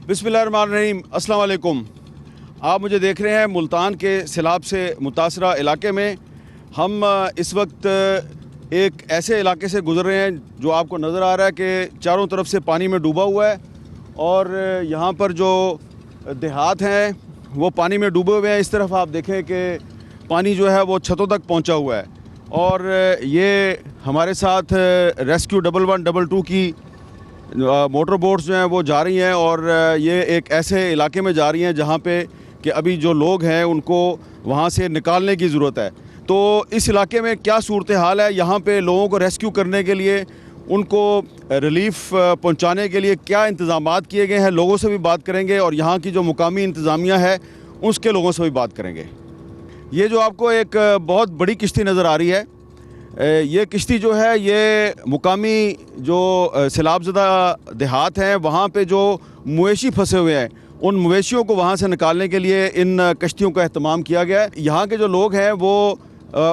बिस्मिल्लाहिर्रहमानिर्रहीम, अस्सलाम वालेकुम। आप मुझे देख रहे हैं मुल्तान के सैलाब से मुतासरा इलाके में। हम इस वक्त एक ऐसे इलाके से गुज़र रहे हैं जो आपको नज़र आ रहा है कि चारों तरफ से पानी में डूबा हुआ है और यहाँ पर जो देहात हैं वो पानी में डूबे हुए हैं। इस तरफ आप देखें कि पानी जो है वो छतों तक पहुँचा हुआ है और ये हमारे साथ रेस्क्यू 1112 की मोटर बोट्स जो हैं वो जा रही हैं और ये एक ऐसे इलाके में जा रही हैं जहाँ पे कि अभी जो लोग हैं उनको वहाँ से निकालने की ज़रूरत है। तो इस इलाके में क्या सूरत हाल है, यहाँ पे लोगों को रेस्क्यू करने के लिए, उनको रिलीफ़ पहुँचाने के लिए क्या इंतज़ामात किए गए हैं, लोगों से भी बात करेंगे और यहाँ की जो मुकामी इंतज़ामिया है उसके लोगों से भी बात करेंगे। ये जो आपको एक बहुत बड़ी किश्ती नज़र आ रही है, ये किश्ती जो है ये मुकामी जो सैलाबज़दा देहात हैं वहाँ पे जो मवेशी फंसे हुए हैं उन मवेशियों को वहाँ से निकालने के लिए इन कश्तियों का अहतमाम किया गया है। यहाँ के जो लोग हैं वो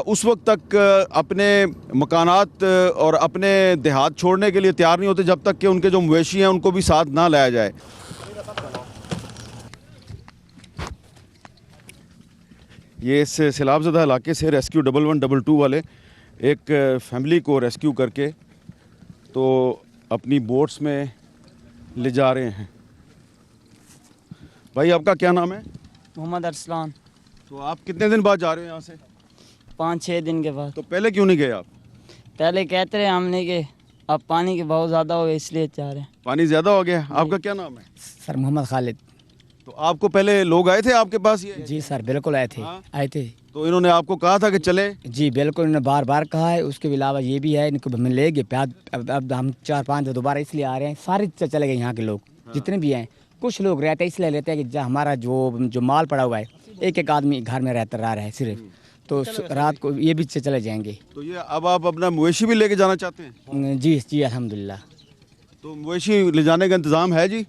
उस वक्त तक अपने मकानात और अपने देहात छोड़ने के लिए तैयार नहीं होते जब तक कि उनके जो मवेशी हैं उनको भी साथ ना लाया जाए। ये इस सैलाबज़दा इलाके से रेस्क्यू 1112 वाले एक फैमिली को रेस्क्यू करके तो अपनी बोट्स में ले जा रहे हैं। भाई आपका क्या नाम है? मोहम्मद अरसलान। तो आप कितने दिन बाद जा रहे हो यहाँ से? 5-6 दिन के बाद। तो पहले क्यों नहीं गए आप? पहले कहते रहे हमने कि अब पानी के बहुत ज़्यादा हो गए इसलिए जा रहे हैं। पानी ज़्यादा हो गया। आपका क्या नाम है? सर मोहम्मद खालिद। तो आपको पहले लोग आए थे आपके पास? ये जी सर बिल्कुल आए थे। हाँ? आए थे। तो इन्होंने आपको कहा था कि चले? जी बिल्कुल, इन्होंने बार बार कहा है। उसके अलावा ये भी है इनको हमें ले गए प्याद। अब हम 4-5 दोबारा इसलिए आ रहे हैं, सारे चले गए यहाँ के लोग। हाँ। जितने भी हैं, कुछ लोग रहते हैं इसलिए रहते हैं कि हमारा जो माल पड़ा हुआ है एक एक आदमी घर में रहता रहा है सिर्फ, तो रात को ये भी चले जाएंगे। तो ये अब आप अपना मवेशी भी लेके जाना चाहते हैं? जी जी अल्हम्दुलिल्लाह। तो मवेशी ले जाने का इंतज़ाम है जी?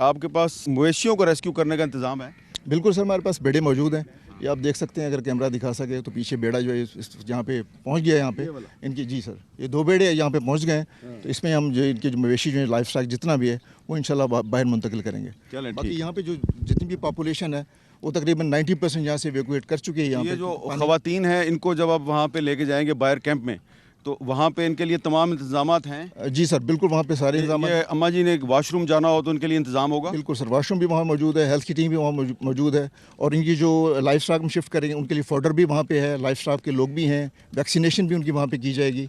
आपके पास मवेशियों को रेस्क्यू करने का इंतज़ाम है? बिल्कुल सर, हमारे पास बेड़े मौजूद हैं। ये आप देख सकते हैं, अगर कैमरा दिखा सके तो पीछे बेड़ा जो है यहाँ पे पहुँच गया है। यहाँ पे इनकी, जी सर, ये 2 बेड़े यहाँ पे पहुँच गए हैं। तो इसमें हम जो इनके जो मवेशी जो है, लाइफ स्टॉक जितना भी है वो इंशाल्लाह बाहर मुंतकिल करेंगे। बाकी यहाँ पे जो जितनी भी पॉपुलेशन है वो तकरीबन 90% यहाँ से इवैक्यूएट कर चुके हैं। यहाँ ये जो ख़वातीन हैं इनको जब आप वहाँ पे लेके जाएंगे बाहर कैंप में, तो वहाँ पे इनके लिए तमाम इंतजामात हैं? जी सर बिल्कुल, वहाँ पे सारे इंतजाम। अम्मा जी ने वाशरूम जाना हो तो उनके लिए इंतजाम होगा? बिल्कुल सर, वाशरूम भी वहाँ मौजूद है, हेल्थ की टीम भी वहाँ मौजूद है और इनकी जो लाइफ स्टॉक में शिफ्ट करेंगे उनके लिए फॉडर भी वहाँ पे है, लाइफ स्टॉक के लोग भी हैं, वैक्सीनेशन भी उनकी वहाँ पे की जाएगी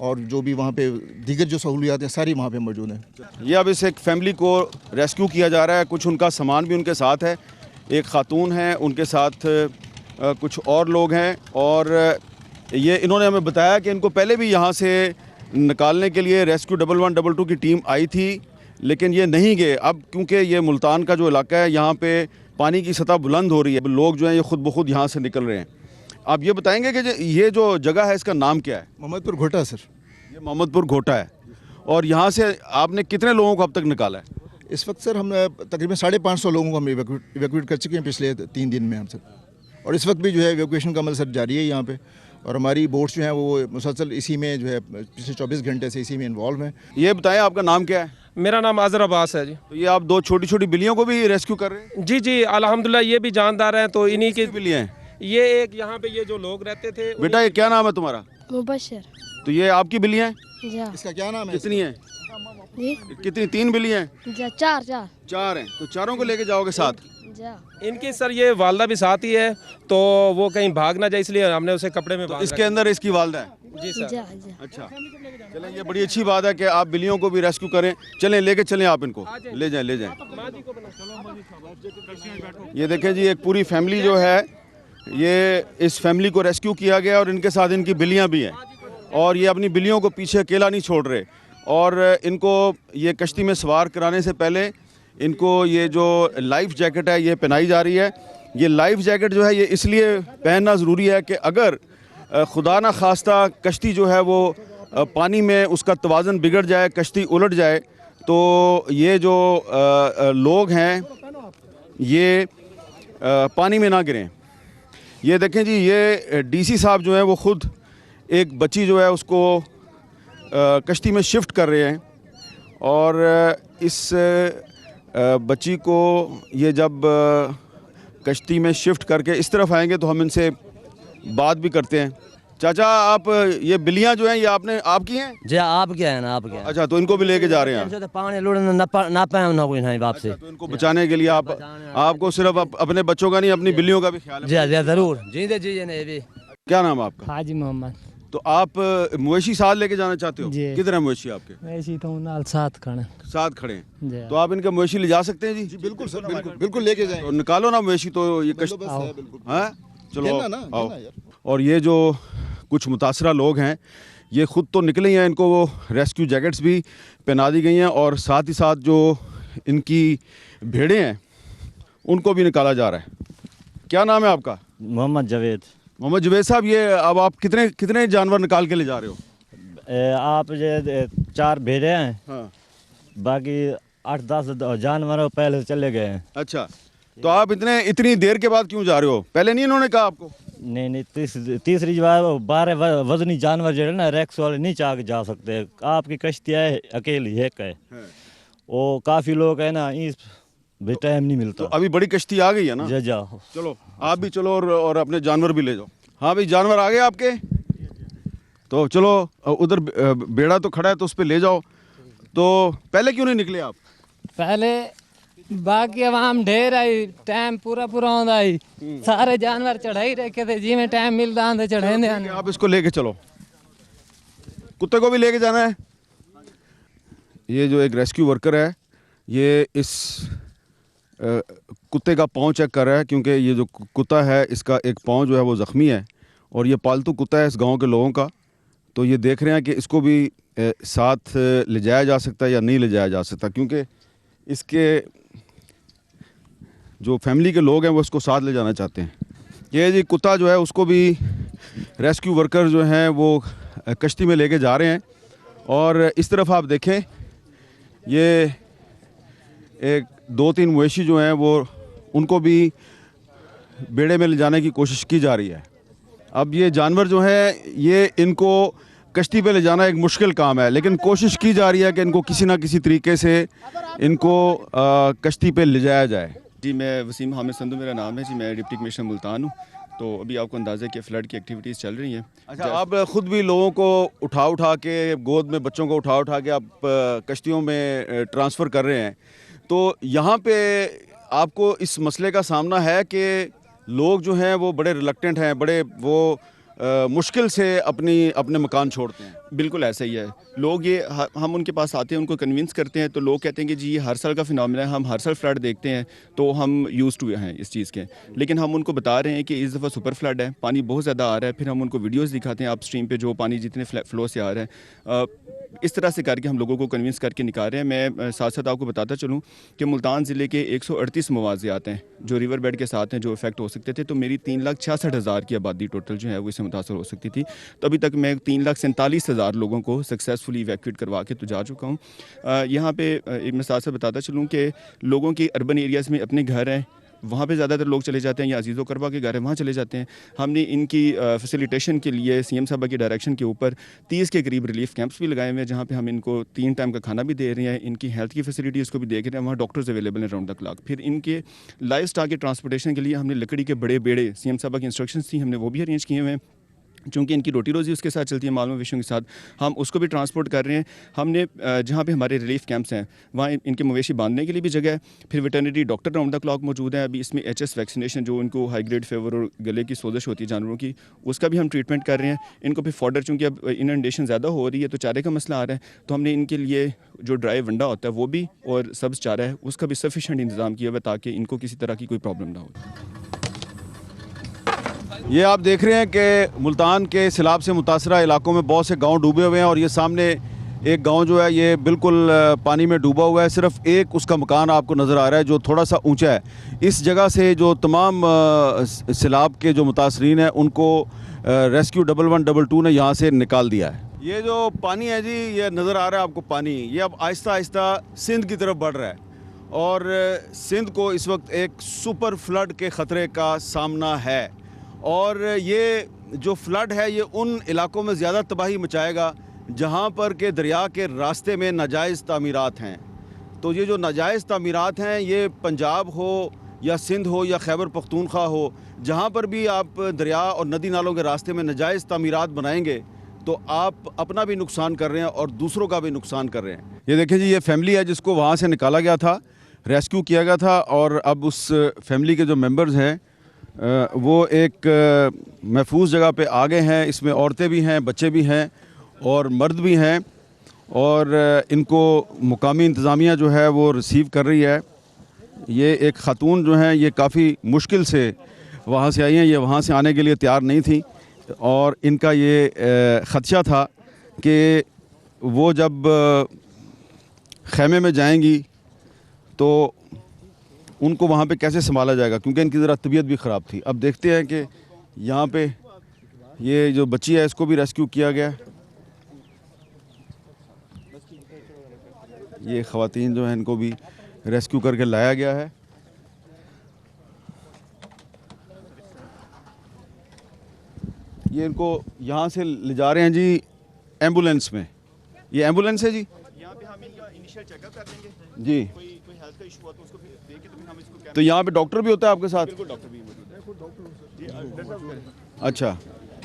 और जो भी वहाँ पे दीगर जो सहूलियात हैं सारी वहाँ पे मौजूद हैं। ये अब इस एक फैमिली को रेस्क्यू किया जा रहा है, कुछ उनका सामान भी उनके साथ है, एक खातून है, उनके साथ कुछ और लोग हैं और ये इन्होंने हमें बताया कि इनको पहले भी यहाँ से निकालने के लिए रेस्क्यू 1112 की टीम आई थी लेकिन ये नहीं गए। अब क्योंकि ये मुल्तान का जो इलाका है यहाँ पे पानी की सतह बुलंद हो रही है, लोग जो हैं ये खुद ब खुद यहाँ से निकल रहे हैं। आप ये बताएंगे कि ये जो जगह है इसका नाम क्या है? मोहम्मदपुर घोटा सर। ये मोहम्मदपुर घोटा है। और यहाँ से आपने कितने लोगों को अब तक निकाला है? इस वक्त सर हम तकरीबन 550 लोगों को हम इवैक्यूएट कर चुके हैं पिछले 3 दिन में हम सर। और इस वक्त भी जो है इवैक्यूएशन का अमल सर जारी है यहाँ पे और हमारी बोट्स जो हैं वो मुसलसल इसी में जो है पिछले 24 घंटे से इसी में इन्वॉल्व हैं। ये बताएं आपका नाम क्या है? मेरा नाम आज़र अब्बास है जी। तो ये आप 2 छोटी छोटी बिल्लियों को भी रेस्क्यू कर रहे हैं? जी जी अल्हम्दुलिल्लाह, ये भी जानदार हैं तो इन्हीं की बिल्लियाँ हैं। ये एक यहाँ पे ये जो लोग रहते थे। बेटा ये क्या नाम है तुम्हारा? मुबशर। तो ये आपकी बिल्लियाँ हैं? इसका क्या नाम है? कितनी है जी? कितनी? 3 बिल्लियाँ हैं? 4 हैं। तो चारों को लेके जाओगे साथ? इनकी सर ये वालदा भी साथ ही है तो वो कहीं भाग ना जाए इसलिए हमने उसे कपड़े में तो इसके अंदर इसकी वालदा है? जी सर। अच्छा, चलें, ये बड़ी अच्छी बात है कि आप बिल्लियों को भी रेस्क्यू करें। चलें, लेके चलें, आप इनको ले जाएं। ये देखें जी, एक पूरी फैमिली जो है ये इस फैमिली को रेस्क्यू किया गया और इनके साथ इनकी बिल्लियाँ भी हैं और ये अपनी बिल्लियों को पीछे अकेला नहीं छोड़ रहे और इनको ये कश्ती में सवार कराने से पहले इनको ये जो लाइफ जैकेट है ये पहनाई जा रही है। ये लाइफ जैकेट जो है ये इसलिए पहनना ज़रूरी है कि अगर खुदा न खास्ता कश्ती जो है वो पानी में उसका तवाज़न बिगड़ जाए, कश्ती उलट जाए, तो ये जो लोग हैं ये पानी में ना गिरें। ये देखें जी, ये डीसी साहब जो है वो ख़ुद एक बच्ची जो है उसको कश्ती में शिफ्ट कर रहे हैं और इस बच्ची को ये जब कश्ती में शिफ्ट करके इस तरफ आएंगे तो हम इनसे बात भी करते हैं। चाचा, आप ये बिल्लियाँ जो हैं ये आपकी हैं? जी आप क्या है ना आप क्या अच्छा, तो इनको भी लेके जा रहे हैं आप? तो पानी लुड़ना ना पाए ना कोई नहीं बाप से। तो इनको बचाने के लिए आपको सिर्फ अपने बच्चों का नहीं, अपनी बिल्लियों का भी ख्याल है? जी जरूर जी नहीं भी। क्या नाम है आपका? हाजी मोहम्मद। तो आप मवेशी साथ लेके जाना चाहते हो? जी। कितने मवेशी आपके? वैसे तो नाल साथ खड़े साथ खड़े हैं। जी। तो आप इनका मवेशी ले जा सकते हैं जी? जी बिल्कुल सर, बिल्कुल बिल्कुल लेके जाएं। तो निकालो ना मवेशी, तो ये कश्ती है बिल्कुल। हाँ चलो देना ना, आओ। देना यार। और ये जो कुछ मुतासरा लोग हैं ये ख़ुद तो निकले ही हैं, इनको वो रेस्क्यू जैकेट्स भी पहना दी गई हैं और साथ ही साथ जो इनकी भेड़ें हैं उनको भी निकाला जा रहा है। क्या नाम है आपका? मोहम्मद जावेद। मोहम्मद जुबैद साहब, ये अब आप कितने जानवर निकाल के ले जा रहे हो? आप ये 4 भेड़े हैं, हाँ। बाकी 8-10 जानवर पहले चले गए हैं। अच्छा, तो आप इतनी देर के बाद क्यों जा रहे हो? पहले नहीं इन्होंने कहा आपको? नहीं तीसरी बार 12 वजनी जानवर जो है ना रैक्स वाले नहीं चाह के जा सकते। आपकी कश्ती है अकेली एक है, वो काफ़ी लोग है ना, इस भी टाइम नहीं मिलता। तो अभी बड़ी कश्ती आ गई है ना? जा जाओ, चलो आप भी चलो और अपने जानवर भी ले जाओ। हाँ भाई, जानवर आ गए आपके? तो चलो, उधर बेड़ा तो खड़ा है तो उस पर ले जाओ। तो पहले क्यों नहीं निकले आप? पहले बाकी आवाम ढेर आई, टाइम पूरा होता आई, सारे जानवर चढ़ाई रखे थे जी में टाइम मिलता आंधे चढ़ाने आने। आप इसको लेके चलो, कुत्ते को भी लेके जाना है। ये जो एक रेस्क्यू वर्कर है ये इस कुत्ते का पाँव चेक कर रहा है, क्योंकि ये जो कुत्ता है इसका एक पाँव जो है वो ज़ख्मी है और ये पालतू कुत्ता है इस गांव के लोगों का। तो ये देख रहे हैं कि इसको भी साथ ले जाया जा सकता है या नहीं ले जाया जा सकता, क्योंकि इसके जो फैमिली के लोग हैं वो इसको साथ ले जाना चाहते हैं। ये जी कुत्ता जो है उसको भी रेस्क्यू वर्कर जो हैं वो कश्ती में लेके जा रहे हैं। और इस तरफ आप देखें, ये एक 2-3 मवेशी जो हैं वो उनको भी बेड़े में ले जाने की कोशिश की जा रही है। अब ये जानवर जो है ये इनको कश्ती पे ले जाना एक मुश्किल काम है, लेकिन कोशिश की जा रही है कि इनको किसी ना किसी तरीके से इनको कश्ती पे ले जाया जाए। जी, मैं वसीम हामिद संधू मेरा नाम है जी, मैं डिप्टी कमिश्नर मुल्तान हूँ। तो अभी आपको अंदाज़ा है कि फ़्लड की एक्टिविटीज़ चल रही हैं। अच्छा, आप ख़ुद भी लोगों को उठा के, गोद में बच्चों को उठा के आप कश्तियों में ट्रांसफ़र कर रहे हैं, तो यहाँ पे आपको इस मसले का सामना है कि लोग जो हैं वो बड़े रिलक्टेंट हैं, बड़े वो मुश्किल से अपने मकान छोड़ते हैं? बिल्कुल ऐसा ही है। लोग ये हम उनके पास आते हैं, उनको कन्विंस करते हैं, तो लोग कहते हैं कि जी ये हर साल का फिनोमेना है, हम हर साल फ्लड देखते हैं तो हम यूज़ टू हैं इस चीज़ के। लेकिन हम उनको बता रहे हैं कि इस दफ़ा सुपर फ्लड है, पानी बहुत ज़्यादा आ रहा है। फिर हम उनको वीडियोज़ दिखाते हैं आप स्ट्रीम पे जो पानी जितने फ्लो से आ रहा है। इस तरह से करके हम लोगों को कन्विंस करके निकाल रहे हैं। मैं साथ साथ आपको बताता चलूँ कि मुल्तान ज़िले के 138 मवाज़ियात हैं जो रिवर बेड के साथ हैं, जो इफेक्ट हो सकते थे। तो मेरी 3,66,000 की आबादी टोटल जो है वो इससे मुतासर हो सकती थी। तो अभी तक मैं 3,47,000 लोगों को सक्सेसफुली इवैक्यूएट करवा के तो जा चुका हूँ। यहाँ पे मैं साथ साथ बताता चलूँ कि लोगों की अर्बन एरियाज़ में अपने घर हैं, वहाँ पे ज़्यादातर लोग चले जाते हैं, या अजीज़ो करबा के घर है वहाँ चले जाते हैं। हमने इनकी फैसिलिटेशन के लिए सीएम साहब की डायरेक्शन के ऊपर 30 के करीब रिलीफ कैंप्स भी लगाए हुए हैं, जहाँ पे हम इनको 3 टाइम का खाना भी दे रहे हैं, इनकी हेल्थ की फैसिलिटीज़ को भी देख रहे हैं, वहाँ डॉक्टर्स अवेलेबल हैं राउंड द क्लॉक। फिर इनके लाइफ स्टॉक के ट्रांसपोर्टेशन के लिए हमने लकड़ी के बड़े बेड़े, सीएम साहब की इंस्ट्रक्शंस थी, हमने वो भी अरेंज किए हुए हैं। चूँकि इनकी रोटी रोज़ी उसके साथ चलती है, मालूम विषयों के साथ, हम उसको भी ट्रांसपोर्ट कर रहे हैं। हमने जहाँ पे हमारे रिलीफ कैंप्स हैं वहाँ इनके मवेशी बांधने के लिए भी जगह है। फिर veterinary doctor round the clock मौजूद है। अभी इसमें HS वैक्सीनेशन, जो इनको हाई ग्रेड फीवर और गले की सोजिश होती है जानवरों की, उसका भी हम ट्रीटमेंट कर रहे हैं। इनको फिर फॉडर, चूँकि अब इनंडेशन ज़्यादा हो रही है तो चारे का मसला आ रहा है, तो हमने इनके लिए जो ड्राई वंडा होता है वो भी, और सब्ज़ चारा है उसका भी सफिशेंट इंतज़ाम किया हुआ है ताकि इनको किसी तरह की कोई प्रॉब्लम ना हो। ये आप देख रहे हैं कि मुल्तान के सैलाब से मुतासरा इलाकों में बहुत से गांव डूबे हुए हैं और ये सामने एक गांव जो है ये बिल्कुल पानी में डूबा हुआ है। सिर्फ एक उसका मकान आपको नज़र आ रहा है जो थोड़ा सा ऊंचा है। इस जगह से जो तमाम सैलाब के जो मुतासरीन हैं उनको रेस्क्यू 1112 ने यहाँ से निकाल दिया है। ये जो पानी है जी, ये नज़र आ रहा है आपको पानी, ये अब आहिस्ता आहिस्ता सिंध की तरफ बढ़ रहा है और सिंध को इस वक्त एक सुपर फ्लड के ख़तरे का सामना है। और ये जो फ्लड है ये उन इलाकों में ज़्यादा तबाही मचाएगा जहाँ पर के दरिया के रास्ते में नाजायज़ तामीरात हैं। तो ये जो नाजायज़ तामीरात हैं, ये पंजाब हो या सिंध हो या खैबर पख्तूनख्वा हो, जहाँ पर भी आप दरिया और नदी नालों के रास्ते में नाजायज़ तामीरात बनाएंगे तो आप अपना भी नुकसान कर रहे हैं और दूसरों का भी नुकसान कर रहे हैं। ये देखें जी, ये फैमिली है जिसको वहाँ से निकाला गया था, रेस्क्यू किया गया था, और अब उस फैमिली के जो मेंबर्स हैं वो एक महफूज जगह पे आ गए हैं। इसमें औरतें भी हैं, बच्चे भी हैं और मर्द भी हैं, और इनको मुकामी इंतज़ामिया जो है वो रिसीव कर रही है। ये एक ख़ातून जो हैं ये काफ़ी मुश्किल से वहाँ से आई हैं, ये वहाँ से आने के लिए तैयार नहीं थी, और इनका ये ख़दशा था कि वो जब ख़ैमे में जाएंगी तो उनको वहाँ पे कैसे संभाला जाएगा, क्योंकि इनकी ज़रा तबीयत भी ख़राब थी। अब देखते हैं कि यहाँ पे ये जो बच्ची है इसको भी रेस्क्यू किया गया। ये ख़वातीन जो हैं इनको भी रेस्क्यू करके लाया गया है। ये इनको यहाँ से ले जा रहे हैं जी एम्बुलेंस में। ये एम्बुलेंस है जी, यहाँ पे हम इनका इनिशियल चेकअप कर लेंगे जी। कोई हेल्थ का इशू हुआ तो उसको फिर देख के तो फिर हम इसको तो यहाँ पे डॉक्टर भी होता है आपके साथ? बिल्कुल, डॉक्टर भी मौजूद है। अच्छा,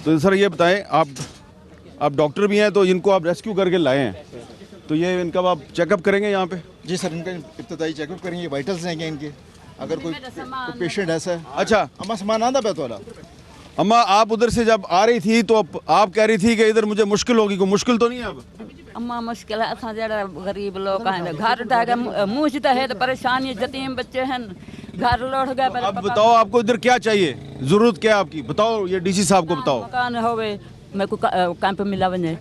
तो सर ये बताएं, आप डॉक्टर भी हैं तो इनको आप रेस्क्यू करके लाए हैं, तो ये इनका आप चेकअप करेंगे यहाँ पे? जी सर, इनका इब्तदाई चेकअप करेंगे, वाइटल्स लेंगे इनके, अगर कोई पेशेंट ऐसा है। अच्छा अम्मा सामान आंदा बैत वाला। अम्मा, आप उधर से जब आ रही थी तो आप कह रही थी कि इधर मुझे मुश्किल होगी, कोई मुश्किल तो नहीं है अब? अम्मा मुश्किल है, असां जड़ा गरीब लोग हैं, घर ढाके मुंह से है तो परेशानी, यतीम बच्चे हैं, घर लौट गए। अब बताओ आपको इधर क्या चाहिए, जरूरत क्या है आपकी, बताओ, ये डीसी साहब को बताओ। मकान होवे, मेरे को कैंप मिला बने,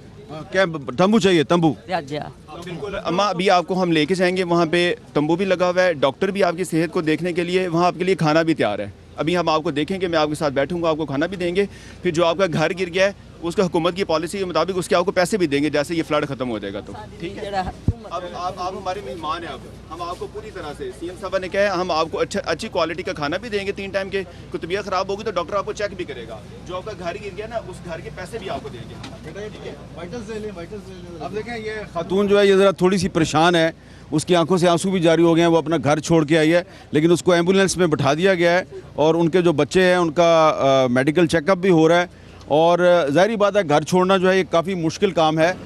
कैंप, तंबू चाहिए, तंबू। बिल्कुल अम्मा, अभी आपको हम लेके जाएंगे, वहाँ पे तंबू भी लगा हुआ है, डॉक्टर भी आपकी सेहत को देखने के लिए, वहाँ आपके लिए खाना भी तैयार है। अभी हम आपको देखेंगे, मैं आपके साथ बैठूंगा, आपको खाना भी देंगे, फिर जो आपका घर गिर गया है उसका हुकूमत की पॉलिसी के मुताबिक उसके आपको पैसे भी देंगे जैसे ये फ्लड खत्म हो जाएगा। तो ठीक है, अब आप हमारे मेहमान हैं, अब हम आपको पूरी तरह से, सीएम साहब ने कहा है, हम आपको अच्छी क्वालिटी का खाना भी देंगे 3 टाइम के। कोई तबीयत ख़राब होगी तो डॉक्टर आपको चेक भी करेगा, जो आपका घर गिर गया ना उस घर के पैसे भी आपको देंगे। अब देखें, ये खातून जो है ये ज़रा थोड़ी सी परेशान है, उसकी आंखों से आंसू भी जारी हो गए हैं, वो अपना घर छोड़ के आई है, लेकिन उसको एम्बुलेंस में बिठा दिया गया है, और उनके जो बच्चे हैं उनका मेडिकल चेकअप भी हो रहा है, और ज़ाहिर बात है घर छोड़ना जो है ये काफ़ी मुश्किल काम है।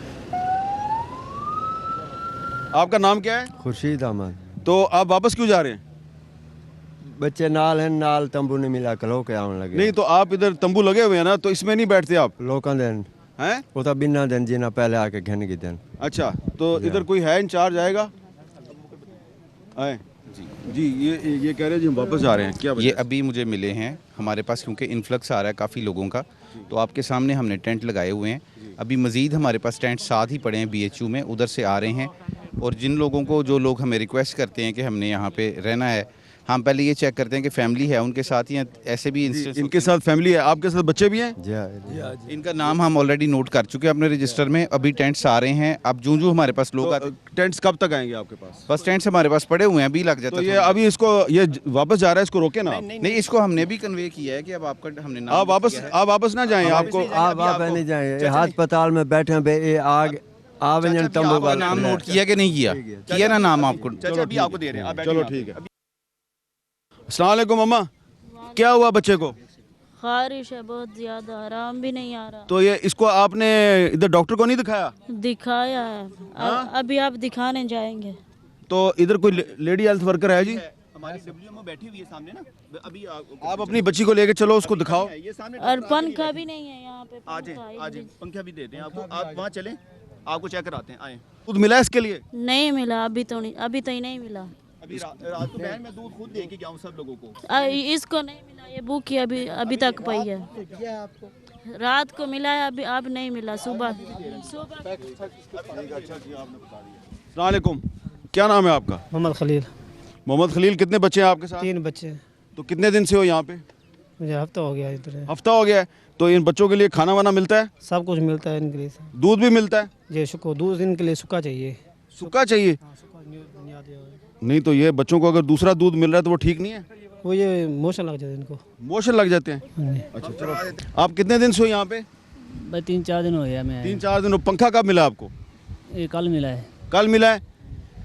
आपका नाम क्या है? खुर्शीद अहमद। तो आप वापस क्यों जा रहे हैं? बच्चे नाल हैं, नाल तंबू नहीं मिला, कलो के आने लगे। नहीं तो आप इधर तंबू लगे हुए हैं ना, तो इसमें नहीं बैठते आप? लोकां दिन हैं वो तो बिना दिन जीना पहले आके घन के दिन। अच्छा, तो इधर कोई है इंचार्ज आएगा? आए जी, ये कह रहे हैं जी हम वापस जा रहे हैं, क्या ये अभी मुझे मिले हैं हमारे पास, क्योंकि इन्फ्लक्स आ रहा है काफ़ी लोगों का, तो आपके सामने हमने टेंट लगाए हुए हैं। अभी मज़ीद हमारे पास टेंट साथ ही पड़े हैं BHU में, उधर से आ रहे हैं। और जिन लोगों को, जो लोग हमें रिक्वेस्ट करते हैं कि हमने यहाँ पे रहना है, हम पहले ये चेक करते हैं कि फैमिली है उनके साथ ही हैं। ऐसे भी इनके साथ फैमिली है, आपके साथ बच्चे भी हैं? जी, इनका नाम हम ऑलरेडी नोट कर चुके हैं अपने रजिस्टर में। अभी टेंट्स आ रहे हैं, अब जो हमारे पास लोग आते। टेंट्स कब तक आएंगे आपके पास? बस टेंट्स हमारे पास पड़े हुए हैं, अभी लग जाता है। तो ये अभी इसको, ये वापस जा रहा है, इसको रोके ना। नहीं, इसको हमने भी कन्वे किया है कि अब आपका हमने नाम आप वापस ना जाएं, आपको आप नहीं जाए, अस्पताल में बैठे हैं, आग आवेदन तंबू का नाम नोट किया कि नहीं किया ना नाम आपको? अभी आपको दे रहे हैं, चलो ठीक है। अस्सलाम वालेकुम अम्मा, क्या हुआ बच्चे को? खारिश है बहुत ज्यादा, आराम भी नहीं आ रहा। तो ये इसको आपने इधर डॉक्टर को नहीं दिखाया? दिखाया है, अभी आप दिखाने जाएंगे। तो इधर कोई लेडी हेल्थ वर्कर है जी? हमारी WMO बैठी हुई है सामने ना, अभी आप अपनी बच्ची को लेके चलो, उसको दिखाओ। और पंखा भी नहीं है यहाँ पे, आज पंखा भी देते हैं आपको, आप वहाँ चलें, आपको चेक कराते हैं, आए। दूध मिला इसके लिए? नहीं मिला अभी तो नहीं, अभी तो ही नहीं मिला। अभी रात को बहन मैं दूध खुद दे के गया हूँ सब लोगों को। इसको नहीं मिला, ये भूखी अभी तक पई है। रात को मिला है, अभी अब नहीं मिला। सुबह अस्सलाम वालेकुम, क्या नाम है आपका? मोहम्मद खलील। मोहम्मद खलील, कितने बच्चे हैं आपके साथ? 3 बच्चे। तो कितने दिन से हो यहाँ पे? मुझे हफ्ता हो गया इधर। हफ्ता हो गया है। तो इन बच्चों के लिए खाना वाना मिलता है? सब कुछ मिलता है इनके लिए। दूध भी मिलता है? जी शुक्र, दूध इनके लिए सूखा चाहिए। सूखा चाहिए? नहीं तो ये बच्चों को अगर दूसरा दूध मिल रहा है तो वो ठीक नहीं है? वो ये मोशन लग जाते हैं इनको। मोशन लग जाते हैं? अच्छा चलो, आप कितने दिन से हो यहाँ पे? भाई 3-4 दिन हो गया मैं। 3-4 दिन। पंखा कब मिला आपको? ये कल मिला है। कल मिला है?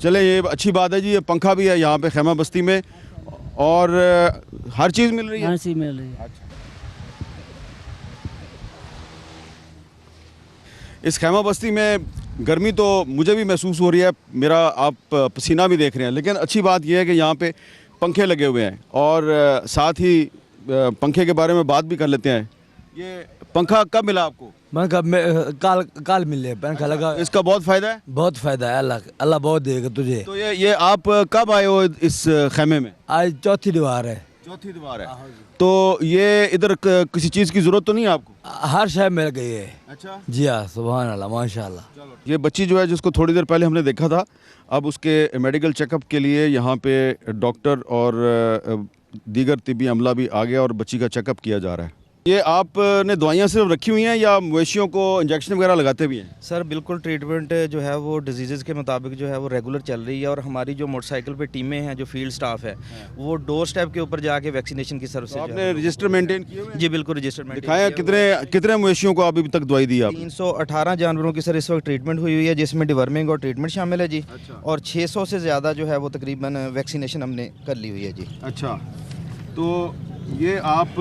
चले, ये अच्छी बात है जी। ये पंखा भी है यहाँ पे खैमा बस्ती में और हर चीज़ मिल रही है। हर चीज़ मिल रही है। इस खैमा बस्ती में गर्मी तो मुझे भी महसूस हो रही है, मेरा आप पसीना भी देख रहे हैं, लेकिन अच्छी बात यह है कि यहाँ पे पंखे लगे हुए हैं और साथ ही पंखे के बारे में बात भी कर लेते हैं। ये पंखा कब मिला आपको? काल मिले पंखा लगा। इसका बहुत फ़ायदा है? बहुत फ़ायदा है, अल्लाह बहुत देगा तुझे। तो ये आप कब आए हो इस खैमे में? आज चौथी दीवार है। चौथी दीवार है। तो ये इधर किसी चीज़ की ज़रूरत तो नहीं है आपको? हर शय मिल गई है। अच्छा जी हाँ, सुभान अल्लाह, माशाल्लाह। ये बच्ची जो है जिसको थोड़ी देर पहले हमने देखा था, अब उसके मेडिकल चेकअप के लिए यहाँ पे डॉक्टर और दीगर तिब्बी अमला भी आ गया और बच्ची का चेकअप किया जा रहा है। ये आपने दवाइयाँ सिर्फ रखी हुई हैं या मवेशियों को इंजेक्शन वगैरह लगाते भी हैं? सर बिल्कुल, ट्रीटमेंट जो है वो डिजीज़ के मुताबिक जो है वो रेगुलर चल रही है और हमारी जो मोटरसाइकिल पे टीमें हैं, जो फील्ड स्टाफ है, वो डोर स्टेप के ऊपर जाके वैक्सीनेशन की सर्विस। आपने रजिस्टर मेंटेन किए हुए? जी बिल्कुल, रजिस्टर मेंटेन। दिखाया कितने मवेशियों को अभी तक दवाई दी आप? 318 जानवरों की सर इस वक्त ट्रीटमेंट हुई है, जिसमें डिवर्मिंग और ट्रीटमेंट शामिल है जी। और 600 से ज़्यादा जो है वो तकरीबन वैक्सीनेशन हमने कर ली हुई है जी। अच्छा, तो ये आप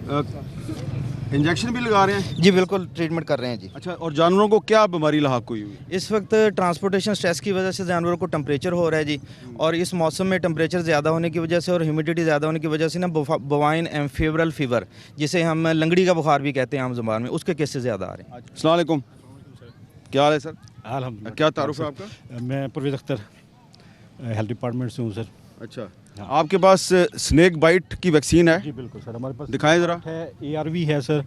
इंजेक्शन भी लगा रहे हैं? जी बिल्कुल, ट्रीटमेंट कर रहे हैं जी। अच्छा, और जानवरों को क्या बीमारी लाक हुई हुई? इस वक्त ट्रांसपोर्टेशन स्ट्रेस की वजह से जानवरों को टेम्परेचर हो रहा है जी, और इस मौसम में टेम्परेचर ज़्यादा होने की वजह से और ह्यूमिडिटी ज़्यादा होने की वजह से ना बोवाइन एम्फीब्रल फीवर, जिसे हम लंगड़ी का बुखार भी कहते हैं आम ज़ुबान में, उसके केसेस ज़्यादा आ रहे हैं। अस्सलाम वालेकुम, क्या हाल है सर? अल्हम्दुलिल्लाह। क्या तारुफ है आपका? मैं परवेज़ अख्तर, हेल्थ डिपार्टमेंट से हूँ सर। अच्छा, आपके पास स्नेक बाइट की वैक्सीन है? जी बिल्कुल सर, हमारे पास दिखाएं ज़रा। है, ARV है सर,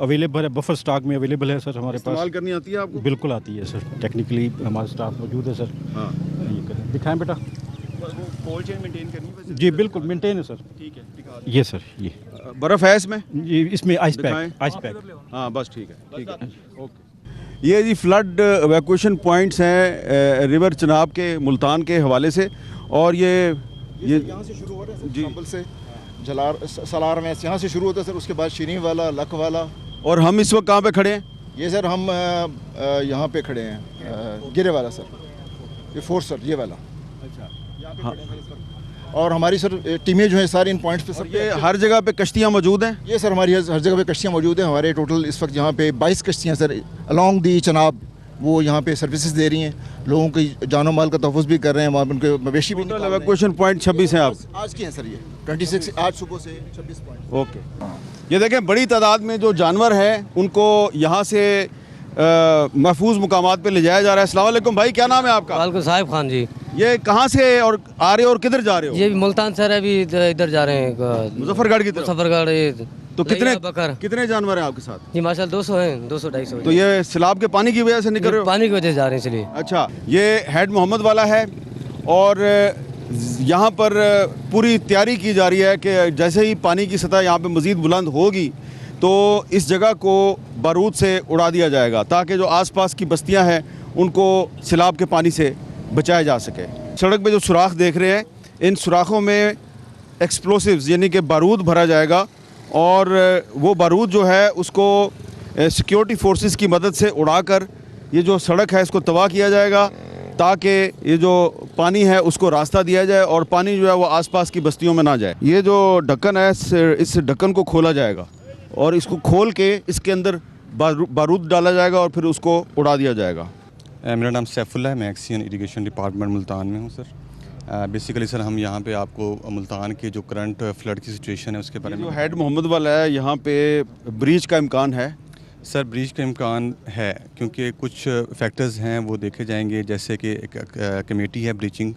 अवेलेबल है, बफर स्टॉक में अवेलेबल है सर हमारे पास। इस्तेमाल करनी आती है आपको? बिल्कुल आती है सर, टेक्निकली हमारे स्टाफ मौजूद है सर। हाँ, ये करें, दिखाएं बेटा। कोल्ड चेन मेंटेन करनी है? जी बिल्कुल मेंटेन है सर। ठीक है, ये सर, ये बर्फ़ है इसमें? जी इसमें आइस पैक। हाँ बस ठीक है, ओके। ये जी फ्लड एवैक्यूएशन पॉइंट्स हैं रिवर चनाब के मुल्तान के हवाले से, और ये यहाँ से शुरू हो रहे हैं जी, संभल से सलार में यहाँ से शुरू होता है सर, उसके बाद शीरी वाला, लख वाला। और हम इस वक्त कहाँ पे खड़े हैं? ये सर हम यहाँ पे खड़े हैं, गिरे वाला सर, ये फोर्स सर, ये वाला। अच्छा, हाँ। और हमारी सर टीमें जो है सारी इन पॉइंट्स पे सब। ये हर जगह पे कश्तियाँ मौजूद हैं? ये सर हमारी हर जगह पे कश्तियाँ मौजूद हैं। हमारे टोटल इस वक्त यहाँ पे 22 कश्तियाँ सर अलॉन्ग दी चनाब, वो यहाँ पे सर्विसेज दे रही हैं, लोगों की जानो माल का तहफ़्फ़ुज़ भी कर रहे हैं, वहाँ उनके मवेशी भी। एवैक्यूएशन पॉइंट 26 हैं आप? आज के हैं सर, ये 26 आज सुबह से 26 पॉइंट। ओके, ये देखें बड़ी तादाद में जो जानवर हैं उनको यहाँ से महफूज मुकामात पे ले जाया जा रहा है। अस्सलाम वालेकुम भाई, क्या नाम है आपका? वालेकुम साहिब खान जी। ये कहाँ से और आ रहे हो और किधर जा रहे हो? ये मुल्तान सर अभी इधर जा रहे हैं, मुजफ्फरगढ़ की तरफ। मुजफ्फरगढ़। तो कितने जानवर हैं आपके साथ? जी माशाल्लाह 200 हैं, 200-250। तो ये सैलाब के पानी की वजह से निकल रहे हो? पानी की वजह से जा रहे हैं इसलिए। अच्छा, ये हेड मोहम्मद वाला है और यहाँ पर पूरी तैयारी की जा रही है कि जैसे ही पानी की सतह यहाँ पे मज़ीद बुलंद होगी तो इस जगह को बारूद से उड़ा दिया जाएगा, ताकि जो आसपास की बस्तियाँ हैं उनको सैलाब के पानी से बचाया जा सके। सड़क पे जो सुराख देख रहे हैं, इन सुराखों में एक्सप्लोसिव्स यानी कि बारूद भरा जाएगा, और वो बारूद जो है उसको सिक्योरिटी फोर्सेस की मदद से उड़ाकर ये जो सड़क है इसको तबाह किया जाएगा, ताकि ये जो पानी है उसको रास्ता दिया जाए और पानी जो है वो आसपास की बस्तियों में ना जाए। ये जो ढक्कन है, इस ढक्कन को खोला जाएगा और इसको खोल के इसके अंदर बारूद डाला जाएगा और फिर उसको उड़ा दिया जाएगा। मेरा नाम सैफुल्ला है, मैं एक्सियन इरिगेशन डिपार्टमेंट मुल्तान में हूँ सर। बेसिकली सर हम यहाँ पे आपको मुल्तान के जो करंट फ्लड की सिचुएशन है उसके बारे में। जो हेड मोहम्मद वाला है, यहाँ पे ब्रीच का इम्कान है? सर ब्रीच का इम्कान है, क्योंकि कुछ फैक्टर्स हैं वो देखे जाएंगे, जैसे कि एक कमेटी है ब्रीचिंग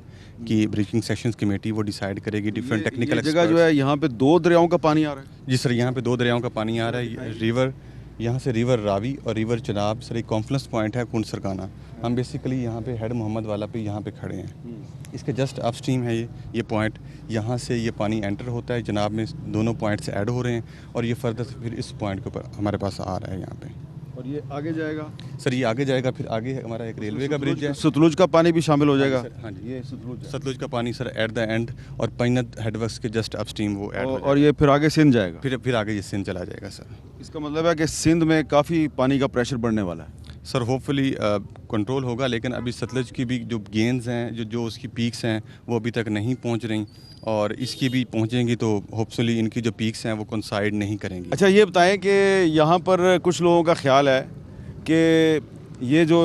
की, ब्रीचिंग सेक्शंस कमेटी, वो डिसाइड करेगी डिफरेंट टेक्निकल जगह जो है यहाँ पे 2 दरियाओं का पानी आ रहा है? जी सर, यहाँ पे 2 दरियाओं का पानी आ रहा है। रिवर यहाँ से रिवर रावी और रिवर चनाब सर एक कॉन्फ्लुएंस पॉइंट है कुंड सरकाना। हम बेसिकली यहाँ पे हेड मोहम्मद वाला पे यहाँ पे खड़े हैं, इसके जस्ट अपस्ट्रीम है ये पॉइंट। यहाँ से ये पानी एंटर होता है जनाब में, दोनों पॉइंट से ऐड हो रहे हैं और ये फर्दर फिर इस पॉइंट के ऊपर हमारे पास आ रहा है यहाँ पे। और ये आगे जाएगा? सर ये आगे जाएगा, फिर आगे हमारा एक रेलवे का ब्रिज है। सतलुज का पानी भी शामिल हो जाएगा? हाँ जी, ये सतलुज का पानी सर एट द एंड, और पैनत हेडवर्क्स के जस्ट अपस्ट्रीम वो ऐड हो, और ये फिर आगे सिंध जाएगा? फिर आगे ये सिंध चला जाएगा सर। इसका मतलब है कि सिंध में काफ़ी पानी का प्रेशर बढ़ने वाला है? सर होपफुली कंट्रोल होगा, लेकिन अभी सतलज की भी जो गेंस हैं, जो उसकी पीक्स हैं वो अभी तक नहीं पहुंच रही, और इसकी भी पहुंचेंगी तो होपफुली इनकी जो पीक्स हैं वो कंसाइड नहीं करेंगी। अच्छा ये बताएं कि यहाँ पर कुछ लोगों का ख्याल है कि ये जो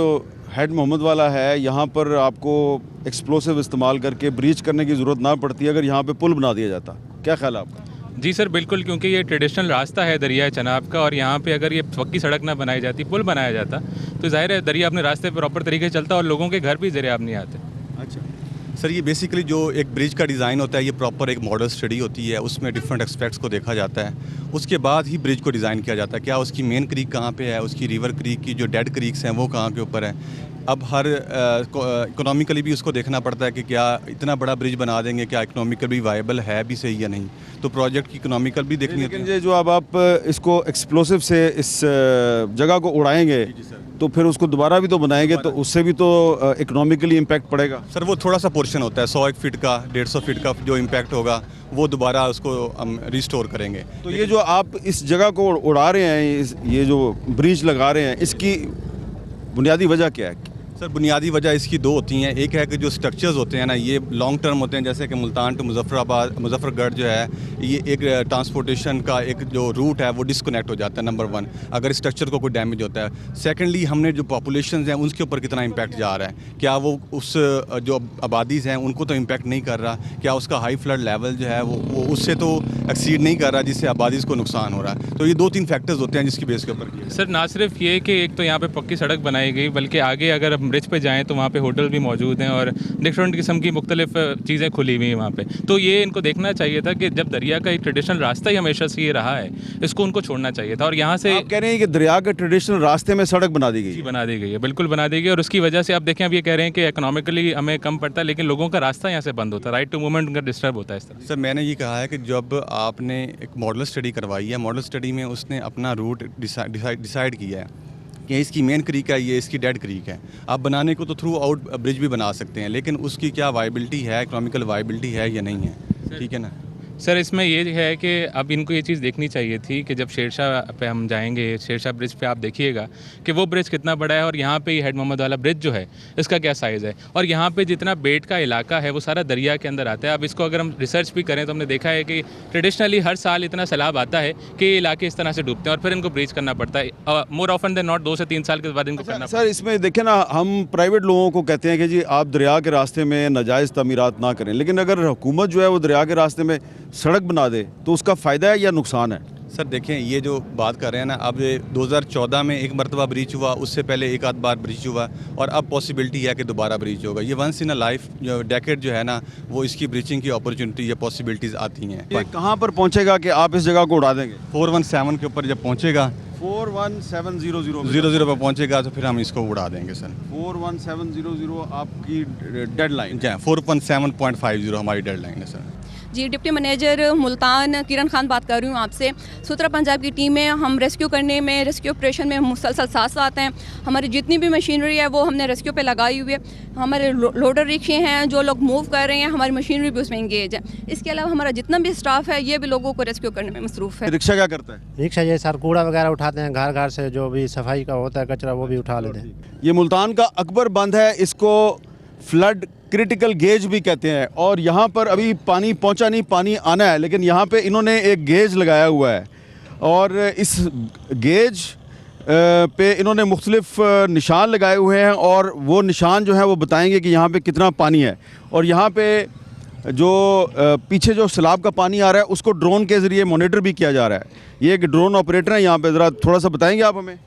हेड मोहम्मद वाला है, यहाँ पर आपको एक्सप्लोसिव इस्तेमाल करके ब्रीच करने की ज़रूरत ना पड़ती अगर यहाँ पे पुल बना दिया जाता। क्या ख्याल है आपका? जी सर बिल्कुल, क्योंकि ये ट्रेडिशनल रास्ता है दरिया चनाब का, और यहाँ पे अगर ये पक्की सड़क ना बनाई जाती, पुल बनाया जाता, तो जाहिर है दरिया अपने रास्ते पर प्रॉपर तरीके से चलता और लोगों के घर भी दरियाब नहीं आते। अच्छा सर, ये बेसिकली जो एक ब्रिज का डिज़ाइन होता है, ये प्रॉपर एक मॉडल स्टडी होती है, उसमें डिफरेंट एस्पेक्ट्स को देखा जाता है, उसके बाद ही ब्रिज को डिज़ाइन किया जाता है। क्या उसकी मेन क्रीक कहाँ पे है, उसकी रिवर क्रीक की जो डेड क्रीक्स हैं वो कहाँ के ऊपर है। अब हर इकोनॉमिकली भी उसको देखना पड़ता है कि क्या इतना बड़ा ब्रिज बना देंगे, क्या इकोनॉमिकली वायबल है भी सही या नहीं, तो प्रोजेक्ट की इकोनॉमिकल भी देखनी होती है। लेकिन जो अब आप इसको एक्सप्लोसिव से इस जगह को उड़ाएंगे तो फिर उसको दोबारा भी तो बनाएंगे, तो उससे भी तो इकोनॉमिकली इम्पैक्ट पड़ेगा। सर वो थोड़ा सा पोर्शन होता है, 100 फीट का 150 फीट का जो इम्पैक्ट होगा वो दोबारा उसको हम रिस्टोर करेंगे। तो ये जो आप इस जगह को उड़ा रहे हैं, ये जो ब्रिज लगा रहे हैं, इसकी बुनियादी वजह क्या है? सर बुनियादी वजह इसकी दो होती हैं। एक है कि जो स्ट्रक्चर्स होते हैं ना, ये लॉन्ग टर्म होते हैं, जैसे कि मुल्तान टू मुजफ्फरगढ़ जो है, ये एक ट्रांसपोर्टेशन का एक जो रूट है वो डिस्कनेक्ट हो जाता है, नंबर 1, अगर स्ट्रक्चर को कोई डैमेज होता है। सेकेंडली, हमने जो पॉपुलेशन हैं उनके ऊपर कितना इम्पैक्ट जा रहा है, क्या वो उस जो आबादीज़ हैं उनको तो इम्पैक्ट नहीं कर रहा, क्या उसका हाई फ्लड लेवल जो है वो उससे तो एक्सीड नहीं कर रहा, जिससे आबादीज़ को नुकसान हो रहा है। तो ये 2-3 फैक्टर्स होते हैं जिसकी बेस के ऊपर। सर ना सिर्फ ये कि एक तो यहाँ पे पक्की सड़क बनाई गई, बल्कि आगे अगर ब्रिज पे जाएं तो वहाँ पे होटल भी मौजूद हैं और डिफरेंट किस्म की मुख्तलिफ चीज़ें खुली हुई हैं वहाँ पे। तो ये इनको देखना चाहिए था कि जब दरिया का एक ट्रेडिशनल रास्ता ही हमेशा से ये रहा है, इसको उनको छोड़ना चाहिए था। और यहाँ से आप कह रहे हैं कि दरिया के ट्रेडिशनल रास्ते में सड़क बना दी गई? जी बना दी गई है, बिल्कुल बना दी गई। और उसकी वजह से आप देखें, अब ये कह रहे हैं कि इकोनॉमिकली हमें कम पड़ता है, लेकिन लोगों का रास्ता यहाँ से बंद होता है, राइट टू मूवमेंट उनका डिस्टर्ब होता है इस तरह। सर मैंने ये कहा है कि जब आपने एक मॉडल स्टडी करवाई है, मॉडल स्टडी में उसने अपना रूट डिसाइड किया है कि इसकी मेन क्रीक है, ये इसकी डेड क्रीक है। आप बनाने को तो थ्रू आउट ब्रिज भी बना सकते हैं, लेकिन उसकी क्या वायबिलिटी है, इकोनॉमिकल वायबिलिटी है या नहीं है, ठीक है ना। सर इसमें ये है कि अब इनको ये चीज़ देखनी चाहिए थी कि जब शेरशाह पे हम जाएंगे, शेरशाह ब्रिज पे आप देखिएगा कि वो ब्रिज कितना बड़ा है, और यहाँ पे हेड मोहम्मद वाला ब्रिज जो है इसका क्या साइज़ है, और यहाँ पे जितना बेट का इलाका है वो सारा दरिया के अंदर आता है। अब इसको अगर हम रिसर्च भी करें तो हमने देखा है कि ट्रेडिशनली हर साल इतना सैलाब आता है कि ये इलाके इस तरह से डूबते हैं और फिर इनको ब्रीच करना पड़ता है, मोर ऑफन देन नॉट 2 से 3 साल के बाद इनको करना। सर इसमें देखें ना, हम प्राइवेट लोगों को कहते हैं कि जी आप दरिया के रास्ते में नाजायज़ तमीरात ना करें, लेकिन अगर हुकूमत जो है वो दरिया के रास्ते में सड़क बना दे तो उसका फ़ायदा है या नुकसान है? सर देखें, ये जो बात कर रहे हैं ना, अब 2014 में एक मरतबा ब्रीच हुआ, उससे पहले एक आध बार ब्रीच हुआ, और अब पॉसिबिलिटी है कि दोबारा ब्रीच होगा। ये वंस इन अ लाइफ जो डेकेड जो है ना, वो इसकी ब्रीचिंग की अपॉर्चुनिटी या पॉसिबिलिटीज़ आती हैं। ये कहाँ पर पहुँचेगा कि आप इस जगह को उड़ा देंगे? 417 के ऊपर जब पहुँचेगा, 41700 पर पहुँचेगा तो फिर हम इसको उड़ा देंगे सर। 41700 आपकी डेडलाइन? 417.50 हमारी डेडलाइन है सर। जी, डिप्टी मैनेजर मुल्तान किरण खान बात कर रही हूँ आपसे। सुतरा पंजाब की टीमें हम रेस्क्यू करने में, रेस्क्यू ऑपरेशन में मुसलसल साथ साथ हैं। हमारी जितनी भी मशीनरी है वो हमने रेस्क्यू पे लगाई हुई है। हमारे लोडर रिक्शे हैं, जो लोग मूव कर रहे हैं, हमारी मशीनरी भी उसमें इंगेज है। इसके अलावा हमारा जितना भी स्टाफ है ये भी लोगों को रेस्क्यू करने में मसरूफ़ है। रिक्शा क्या करता है? रिक्शा ये सर कूड़ा वगैरह उठाते हैं, घर घर से जो भी सफाई का होता है कचरा वो भी उठा लेते हैं। ये मुल्तान का अकबर बंद है, इसको फ्लड क्रिटिकल गेज भी कहते हैं, और यहाँ पर अभी पानी पहुँचा नहीं, पानी आना है, लेकिन यहाँ पे इन्होंने एक गेज लगाया हुआ है, और इस गेज पे इन्होंने मुख्तलिफ निशान लगाए हुए हैं, और वो निशान जो है वो बताएंगे कि यहाँ पे कितना पानी है। और यहाँ पे जो पीछे जो सैलाब का पानी आ रहा है उसको ड्रोन के ज़रिए मॉनिटर भी किया जा रहा है। ये एक ड्रोन ऑपरेटर है यहाँ पे, ज़रा थोड़ा सा बताएंगे आप हमें?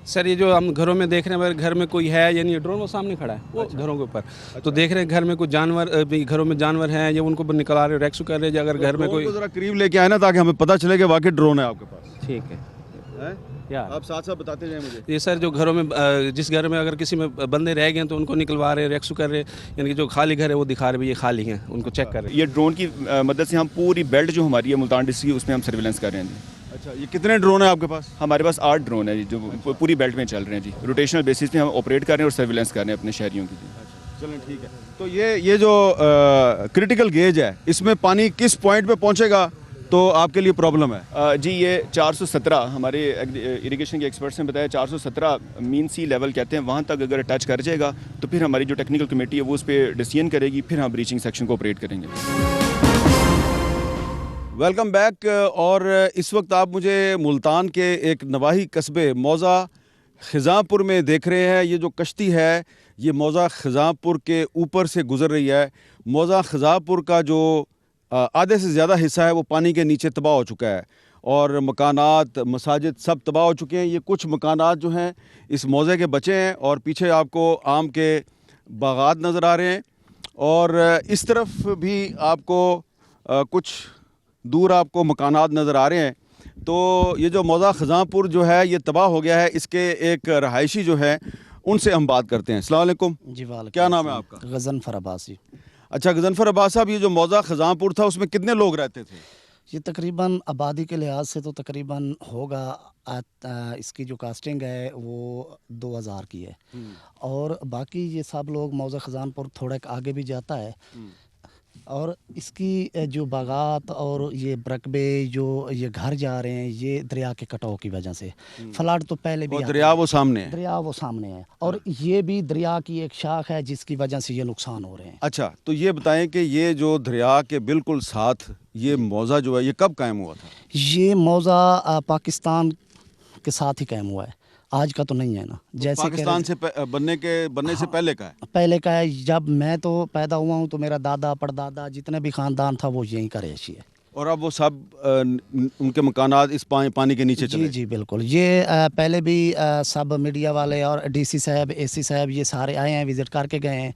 सर ये जो हम घरों में देख रहे हैं, घर में कोई है या नहीं, ड्रोन वो सामने खड़ा है, वो घरों के ऊपर। तो देख रहे हैं घर में कोई जानवर, घरों में जानवर हैं या उनको निकला रहे, रेस्क्यू कर रहे हैं। अगर घर में कोई ज़रा करीब लेके आए ना, ताकि हमें पता चले कि वाकई ड्रोन है आपके पास। ठीक है या आप साथ साथ बताते जाएं मुझे। ये सर जो घरों में, जिस घर में अगर किसी में बंदे रह गए तो उनको निकलवा रहे, रेस्क्यू कर रहे, यानी कि जो खाली घर है वो दिखा रहे ये खाली हैं, उनको चेक कर रहे हैं। ये ड्रोन की मदद से हम पूरी बेल्ट जो हमारी है मुल्तान डिस्ट्रिक्ट की, उसमें हम सर्विलेंस कर रहे हैं जी। अच्छा, ये कितने ड्रोन है आपके पास? हमारे पास 8 ड्रोन है जी, जो पूरी बेल्ट में चल रहे हैं जी। रोटेशनल बेसिस पे हम ऑपरेट कर रहे हैं और सर्विलेंस कर रहे हैं अपने शहरियों की जी। चलें ठीक है। तो ये जो क्रिटिकल गेज है, इसमें पानी किस पॉइंट पे पहुंचेगा तो आपके लिए प्रॉब्लम है। जी ये 417 हमारे इरिगेशन के एक्सपर्ट्स ने बताया 417 मीन सी लेवल कहते हैं, वहाँ तक अगर टच कर जाएगा तो फिर हमारी जो टेक्निकल कमेटी है वो उस पर डिसीजन करेगी, फिर हम ब्रीचिंग सेक्शन को ऑपरेट करेंगे। Welcome back. और इस वक्त आप मुझे मुल्तान के एक नवाही कस्बे मौज़ा ख़िज़ांपुर में देख रहे हैं। ये जो कश्ती है ये मौज़ा ख़िज़ांपुर के ऊपर से गुज़र रही है। मौज़ा ख़िज़ांपुर का जो आधे से ज़्यादा हिस्सा है वो पानी के नीचे तबाह हो चुका है और मकानात, मसाजिद सब तबाह हो चुके हैं। ये कुछ मकानात जो हैं इस मौज़े के बचे हैं और पीछे आपको आम के बागात नज़र आ रहे हैं और इस तरफ भी आपको कुछ दूर आपको मकानात नज़र आ रहे हैं। तो ये जो मौज़ा ख़िज़ांपुर जो है ये तबाह हो गया है, इसके एक रहायशी जो है उनसे हम बात करते हैं। अस्सलाम वालेकुम जी, वालेकुम। क्या नाम है आपका? गज़नफ़र अब्बासी। अच्छा, गज़नफ़र अब्बास साहब, ये जो मौज़ा ख़िज़ांपुर था उसमें कितने लोग रहते थे? ये तकरीबन आबादी के लिहाज से तो तकरीबन होगा इसकी जो कास्टिंग है वो 2000 की है और बाकी ये सब लोग मौज़ा ख़िज़ांपुर थोड़ा आगे भी जाता है और इसकी जो बागात और ये रकबे जो ये घर जा रहे हैं ये दरिया के कटाव की वजह से। फ्लड तो पहले भी दरिया वो सामने है, दरिया वो सामने है और ये भी दरिया की एक शाख है जिसकी वजह से ये नुकसान हो रहे हैं। अच्छा, तो ये बताएं कि ये जो दरिया के बिल्कुल साथ ये मौज़ा जो है ये कब कायम हुआ था? ये मौज़ा पाकिस्तान के साथ ही कायम हुआ है, आज का तो नहीं है ना। जैसे पाकिस्तान से बनने से पहले का है? पहले का है। जब मैं तो पैदा हुआ हूँ तो मेरा दादा परदादा जितने भी ख़ानदान था वो यहीं का रहायशी है। और अब वो सब उनके मकानात इस पानी के नीचे चले? जी बिल्कुल। ये पहले भी सब मीडिया वाले और डीसी साहब, एसी साहब ये सारे आए हैं, विज़िट करके गए हैं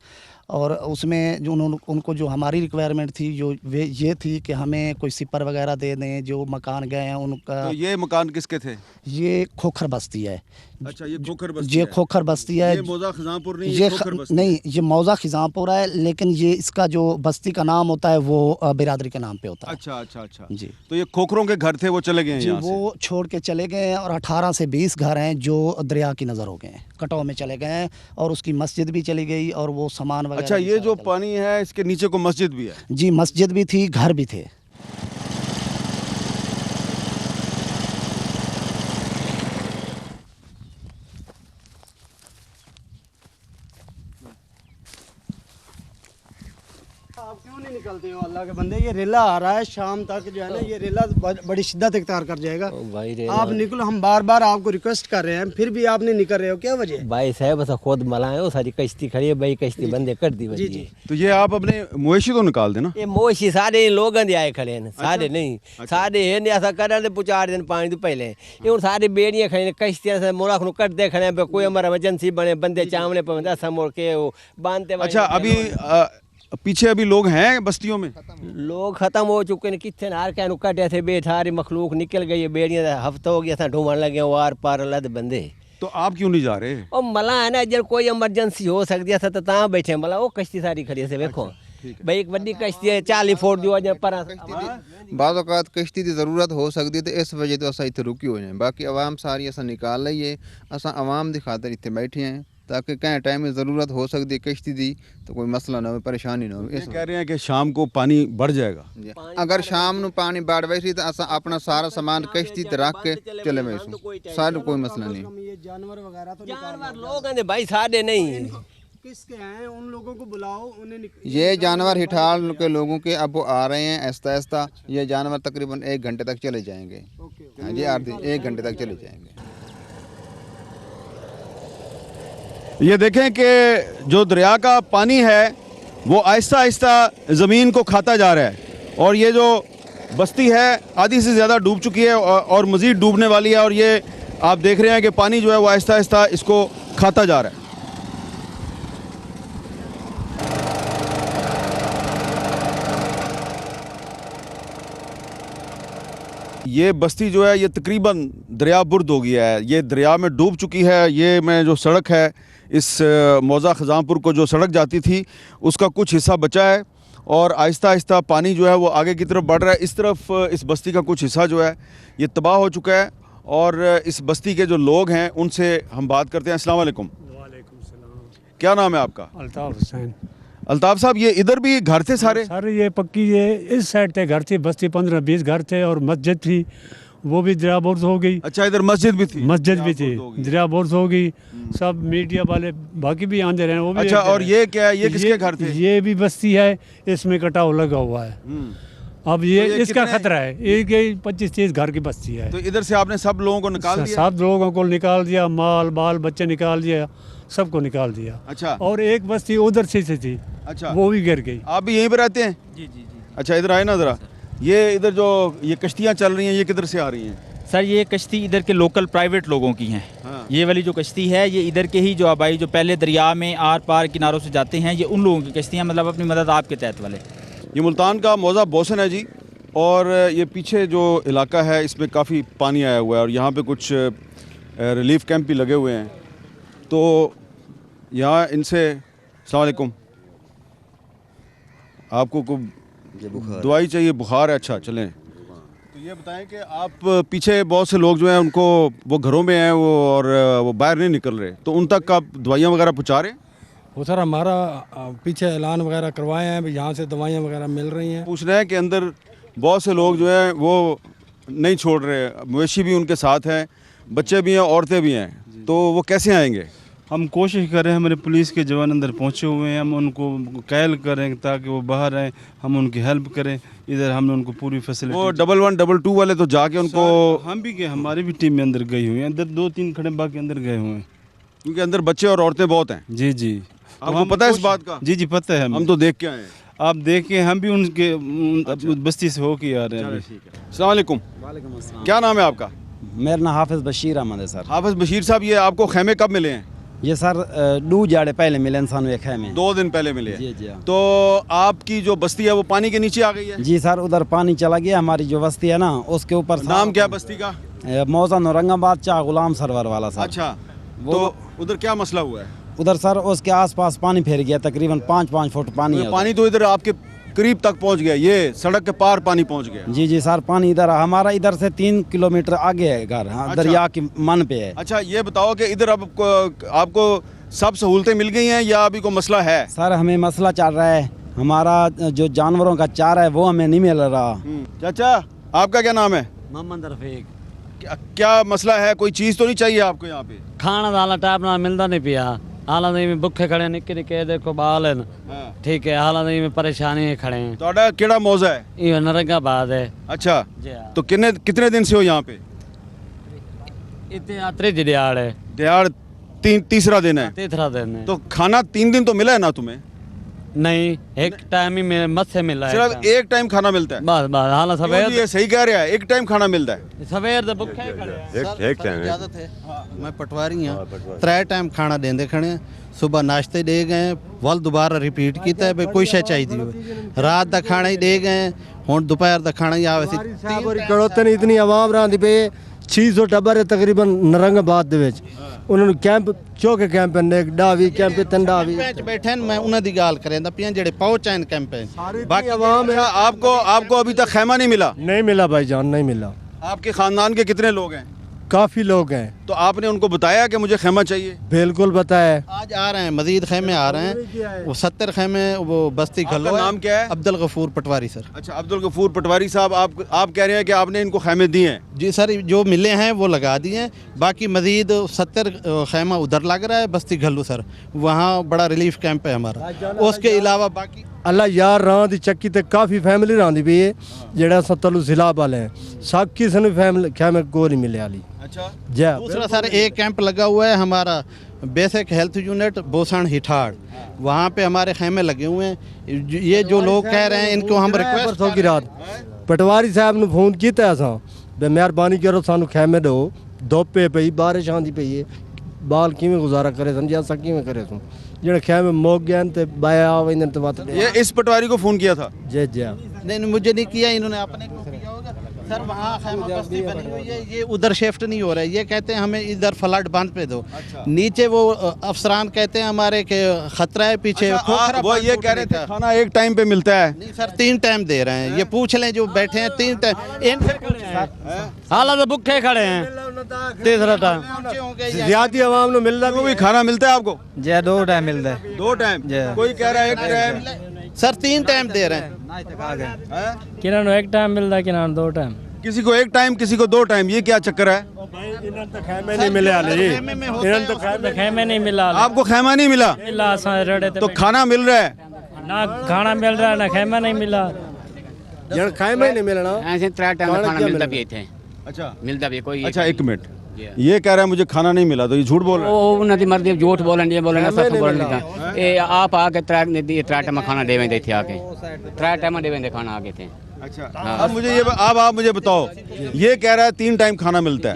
और उसमें जो उनको जो हमारी रिक्वायरमेंट थी जो वे ये थी कि हमें कोई सिपर वगैरह दे दें। जो मकान गए हैं उनका। तो ये मकान किसके थे? ये खोखर बस्ती है। अच्छा, ये खोखर बस्ती ये है। खोखर बस्ती है। ये मौज़ा ख़िज़ांपुर नहीं, ये खोखर बस्ती नहीं, ये मौज़ा ख़िज़ांपुर है लेकिन ये इसका जो बस्ती का नाम होता है वो बिरादरी के नाम पे होता है। अच्छा अच्छा अच्छा जी। तो ये खोखरों के घर थे, वो चले गए जी, यहाँ से? वो छोड़ के चले गए हैं और 18 से 20 घर हैं जो दरिया की नज़र हो गए हैं, कटाव में चले गए हैं और उसकी मस्जिद भी चली गई और वो सामान वगैरह। अच्छा, ये जो पानी है इसके नीचे को मस्जिद भी है? जी, मस्जिद भी थी, घर भी थे। आप क्यों नहीं निकलते हो अल्लाह के बंदे? ये रेला आ रहा है शाम तक जो है ना, ये रेला बड़ी शिद्दत इख्तियार कर जाएगा। आप निकलो, हम बार बार आपको रिक्वेस्ट कर रहे हैं फिर भी आप नहीं निकल रहे हो, क्या वजह? भाई साहब बस खुद मलाए हो, सारी कश्ती खड़ी है भाई, कश्ती बंदे कर दी जी जी। तो ये आप अपने मवेशी तो निकाल देना। ये मवेशी सारे लोग आए खड़े हैं, सारे नहीं सारे है नहीं ऐसा कर पुचार दिन पानी तो पहले ये हूँ सारी बेड़ियाँ खड़ी हैं, कश्तियाँ से मोड़ा खड़ू कटते खड़े हैं, कोई हमारा एमरजेंसी बने बंदे चावने पर ऐसा मोड़ के वो बांधते। अच्छा, अभी पीछे अभी लोग हैं बस्तियों में? लोग खत्म हो चुके हैं, कितने नार क्या कटे थे बेठारी मखलूक निकल गई, बेड़ियाँ हफ्ता हो गया था ढूंढने लगे वार पार लद बंदे। तो आप क्यों नहीं जा रहे? और मला है ना, जब कोई इमरजेंसी हो सकती है तो ता बैठे मला वो कश्ती सारी खड़ी से देखो भाई, एक बड़ी कश्ती है 40 फुट जो पर बाद औकात कश्ती की ज़रूरत हो सकती है तो इस वजह तो असा इतने रुकी हो जाए, बाकी आवाम सारी असा निकाल रही है, असा आवाम की खातर इतने बैठे हैं ताकि कहीं टाइम में ज़रूरत हो सकती है कश्ती दी तो कोई मसला ना हो, परेशानी ना हो। ये कह रहे हैं कि शाम को पानी बढ़ जाएगा। अगर शाम को पानी बढ़ वैसी तो असा अपना सारा सामान कश्ती ते रख के चले वैसू, सारा कोई मसला नहीं। जानवर वगैरह तो जानवर लोग हैं भाई, सारे नहीं किसके हैं, उन लोगों को बुलाओ उन्हें। ये जानवर हिठाल के लोगों के अब वो आ रहे हैं आहिस्ता आहिस्ता, ये जानवर तकरीबन 1 घंटे तक चले जाएंगे। हाँ जी, 1 घंटे तक चले जाएंगे। ये देखें कि जो दरिया का पानी है वो आहिस्ता आहिस्ता ज़मीन को खाता जा रहा है और ये जो बस्ती है आधी से ज़्यादा डूब चुकी है और मज़ीद डूबने वाली है और ये आप देख रहे हैं कि पानी जो है वो आहिस्ता आहिस्ता इसको खाता जा रहा है। ये बस्ती जो है ये तकरीबन दरिया बुर्द हो गया है, ये दरिया में डूब चुकी है। ये मैं जो सड़क है इस मौज़ा ख़िज़ांपुर को जो सड़क जाती थी उसका कुछ हिस्सा बचा है और आहिस्ता आहिस्ता पानी जो है वो आगे की तरफ बढ़ रहा है। इस तरफ इस बस्ती का कुछ हिस्सा जो है ये तबाह हो चुका है और इस बस्ती के जो लोग हैं उनसे हम बात करते हैं। अस्सलाम वालेकुम। वालेकुम सलाम। क्या नाम है आपका? अल्ताफ़ हुसैन। अल्ताफ साहब, ये इधर भी घर थे सारे? सारे ये पक्की, ये इस साइड थे घर थी, बस्ती 15-20 घर थे और मस्जिद थी, वो भी दरिया बोर्स हो गई। अच्छा, इधर मस्जिद भी थी? मस्जिद भी थी, दरिया बोर्स हो गई। सब मीडिया वाले बाकी भी आंदे रहे, वो भी। अच्छा, और ये क्या है, ये किसके घर थे? ये भी बस्ती है, इसमें कटाव लगा हुआ है। अब ये तो इसका खतरा है, एक 25-30 घर की बस्ती है। तो इधर से आपने सब लोगों को निकाल दिया? सब लोगों को निकाल दिया, माल बाल बच्चे निकाल दिया, सबको निकाल दिया। अच्छा, और एक बस्ती उधर से थी, अच्छा, वो भी गिर गई। आप भी यहीं पे रहते हैं? जी जी जी। अच्छा, इधर आए ना ज़रा। ये इधर जो ये कश्तियाँ चल रही हैं, ये किधर से आ रही हैं? सर ये कश्ती इधर के लोकल प्राइवेट लोगों की हैं। हाँ। ये वाली जो कश्ती है ये इधर के ही जो आबाई जो पहले दरिया में आर पार किनारों से जाते हैं, ये उन लोगों की कश्तियाँ, मतलब अपनी मदद आपके तहत वाले। ये मुल्तान का मौज़ा बोसन है जी, और ये पीछे जो इलाका है इसमें काफ़ी पानी आया हुआ है और यहाँ पे कुछ रिलीफ कैंप भी लगे हुए हैं। तो यहाँ इनसे, अस्सलाम वालेकुम, आपको दवाई चाहिए? बुखार है? अच्छा, चलें। तो ये बताएं कि आप पीछे बहुत से लोग जो हैं उनको, वो घरों में हैं वो, और वो बाहर नहीं निकल रहे, तो उन तक आप दवाइयाँ वगैरह पहुँचा रहे हैं? वो सर हमारा पीछे ऐलान वगैरह करवाए हैं, यहाँ से दवाइयाँ वगैरह मिल रही हैं। पूछ रहे हैं कि अंदर बहुत से लोग जो हैं वो नहीं छोड़ रहे, मवेशी भी उनके साथ हैं, बच्चे भी हैं, औरतें भी हैं, तो वो कैसे आएंगे? हम कोशिश करें, हमारे पुलिस के जवान अंदर पहुंचे हुए हैं, हम उनको कैल करें ताकि वो बाहर आएँ, हम उनकी हेल्प करें। इधर हमने उनको पूरी फैसिलिटी, वो 11 22 वाले तो जाके उनको, हम भी गए, हमारी भी टीम में अंदर गई हुई है, अंदर 2-3 खड़े बाकी अंदर गए हुए हैं, क्योंकि अंदर बच्चे और औरतें बहुत हैं। जी जी, आपको पता है इस बात का? जी जी पता है, हम तो देख के आए हैं। आप देखें, हम भी उनके बस्ती से होके आ रहे हैं। अस्सलाम वालेकुम। वालेकुम अस्सलाम। क्या नाम है आपका? मेरा नाम हाफिज़ बशीर अहमद है सर। हाफिज़ बशीर साहब, ये आपको खेमे कब मिले हैं? ये सर 2 जाड़े पहले मिले इंसान एक खेमे, 2 दिन पहले मिले हैं। जी जी। तो आपकी जो बस्ती है वो पानी के नीचे आ गई है? जी सर, उधर पानी चला गया, हमारी जो बस्ती है ना उसके ऊपर। नाम क्या बस्ती का? मौजा औरंगाबाद चाह गुलाम सरवर वाला सर। अच्छा, तो उधर क्या मसला हुआ है? उधर सर उसके आसपास पानी फैल गया, तकरीबन 5-5 फुट पानी है। पानी तो इधर आपके करीब तक पहुंच गया, ये सड़क के पार पानी पहुंच गया। जी जी सर, पानी इधर हमारा इधर से 3 किलोमीटर आगे है घर। हाँ, अच्छा। दरिया की मन पे है। अच्छा, ये बताओ कि इधर अब आपको सब सहूलतें मिल गई हैं या अभी कोई मसला है? सर हमें मसला चल रहा है, हमारा जो जानवरों का चारा है वो हमें नहीं मिल रहा। चाचा, आपका क्या नाम है? मोहम्मद रफीक। क्या मसला है? कोई चीज़ तो नहीं चाहिए आपको यहाँ पे? खाना दाना टाइम ना मिलता नहीं पिया, हालांकि में भुखे खड़े, निक्के निक्के देखो बाल है, ठीक है, हालांकि में परेशानी है खड़े हैं। तो केड़ा मौजा है? ये नरंगाबाद है। अच्छा, तो कितने दिन से हो यहाँ पे? इतने तीसरी दिहाड़ है। दिहाड़ तीसरा दिन है? तीसरा दिन है। तो खाना 3 दिन तो मिला है ना तुम्हें? नहीं, एक टाइम ही मत से मिला है। सिर्फ एक टाइम खाना मिलता है? बस बस, हाँ सवेर। ये सही कह रहा है, एक टाइम खाना मिलता है। सवेर से भुखे खड़े एक टाइम इजाजत है। मैं पटवारी हाँ, 3 टाइम खाना देंदे खड़े, सुबह नाश्ते दे गए, वल दोबारा रिपीट किया है, कोई शय चाहिए, रात का खाना ही दे गए, हुण दोपहर का खाना ही आवे सी। कड़ोतन इतनी आवाम रही पे 600 टब्बर है तकरीबन नरंगाबाद दे विच, उन्होंने कैंप चौके कैंप ने डावी कैंप तंडावी बैठे, मैं उन्हां दी गाल करेंदा पिया जेड़े पहुंचे इन कैंप है। बाकी आवाम है। आपको अभी तक खैमा नहीं मिला? नहीं मिला भाईजान, नहीं मिला। आपके खानदान के कितने लोग हैं? काफ़ी लोग हैं। तो आपने उनको बताया कि मुझे खेमा चाहिए? बिल्कुल बताया। आज आ रहे हैं, मजीद खेमे आ रहे हैं, वो 70 खेमे वो बस्ती खलो। आपका नाम क्या है? अब्दुल गफूर पटवारी सर। अच्छा, अब्दुल गफूर पटवारी साहब, आप कह रहे हैं कि आपने इनको खेमे दिए हैं? जी सर, जो मिले हैं वो लगा दिए हैं, बाकी मजीद 70 खेमा उधर लग रहा है बस्ती घल्लू सर, वहाँ बड़ा रिलीफ कैंप है हमारा। उसके अलावा बाकी अल्लाह यार रां दी चक्की ते काफ़ी फैमिली रही भी है, जेड़ा सतलू जिलाब वाले हैं, सब किसी ने फैमिली खेमे को नहीं मिले वाली। अच्छा, दूसरा सर एक कैंप लगा हुआ है हमारा बेसिक हेल्थ यूनिट बोसान हिठाड़, वहाँ पे हमारे खेमे लगे हुए हैं। ये जो लोग कह रहे हैं इनको हम रिक्वेस्ट की रात पटवारी साहब ने फोन किया असा, मेहरबानी करो सानू खेमे दो, धुप पई, बारिश आँदी पई है, बाल किवें गुजारा करे सन, असा किवें करे सन, जेड़े खेमे मुक गए ते बाया आवेंदे ते बात। ये इस पटवारी को फोन किया था? जी जी। नहीं, मुझे नहीं किया, इन्होंने अपने को किया होगा सर वहाँ खैमा बस्ती बनी हुई है, ये उधर शिफ्ट नहीं हो रहा है। ये कहते हैं हमें इधर फ्लड बंद पे दो। नीचे वो अफसरान कहते हैं हमारे के खतरा है पीछे। वो ये कह रहे थे खाना एक टाइम पे मिलता है। नहीं सर 3 टाइम दे रहे हैं, ये पूछ लें जो बैठे हैं 3 टाइम। हालात तो भुखे खड़े हैं तीसरा टाइम। ज्यादा आवाम को मिल रहा है। खाना मिलता है आपको? जी 2 टाइम मिलता है। 2 टाइम? कोई कह रहा है 1 टाइम। सर 3 टाइम दे रहे हैं। किन्होंने 1 टाइम मिलता है, किन्होंने 2 टाइम। किसी को 1 टाइम, किसी को 2 टाइम, ये क्या चक्कर है? खैमे नहीं मिले खैमे नहीं मिला। आपको खैमा नहीं मिला? तो खाना मिल रहा है? ना खाना मिल रहा है ना खैमा नहीं मिला। खैमा नहीं मिलना ऐसे 3 टाइम खाना मिलता भी थे। अच्छा मिलता भी कोई। अच्छा 1 मिनट, ये कह रहा है मुझे खाना नहीं मिला, तो ये झूठ बोल रहा है? वो उन्होंने मर्जी झूठ बोलन सब बोलन। ये आप आके 3 टाइम खाना देवे थे आके 3 टाइम देवे खाना आगे थे। अच्छा अब मुझे ये आप मुझे बताओ, ये कह रहा है 3 टाइम खाना मिलता है।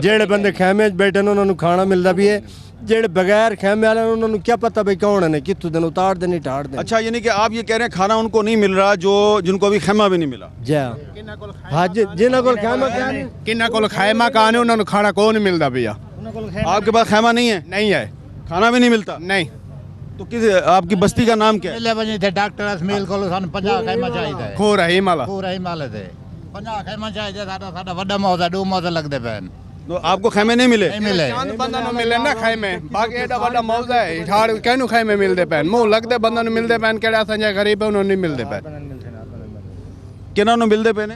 जेड़े बंदे खैमे बैठे ने उन्होंने खाना मिलता भी है, जेड़े बगैर खैमे वाले उन्होंने क्या पता भाई कौन है कितने दिन उतार दे नहीं ठाड़ दे। अच्छा यानी कि आप ये कह रहे हैं खाना उनको नहीं मिल रहा जो जिनको अभी खैमा भी नहीं मिला? हाँ जिन्हों को खैमा का उन्होंने खाना कौन नहीं मिलता भैया। आपके पास खैमा नहीं है? नहीं है। खाना भी नहीं मिलता? नहीं। तो किस आपकी बस्ती का नाम क्या है? डॉक्टर असमील को 50 खैमा चाहिए। खो रही माला 50 खैमा चाहिए। साडा वड्डा मौजा 2 मौजा लगदे पैन। तो आपको खैमे नहीं मिले? नहीं मिले। बंदा नु मिले ना खैमे, बाकी एडा बड़ा मौजा है ठाड़ केनु खैमे मिलदे पैन। मुंह लगदे बंदा नु मिलदे पैन, केड़ा संजय गरीब है उन्होंने नहीं मिलदे पैन। केना नु मिलदे पैन?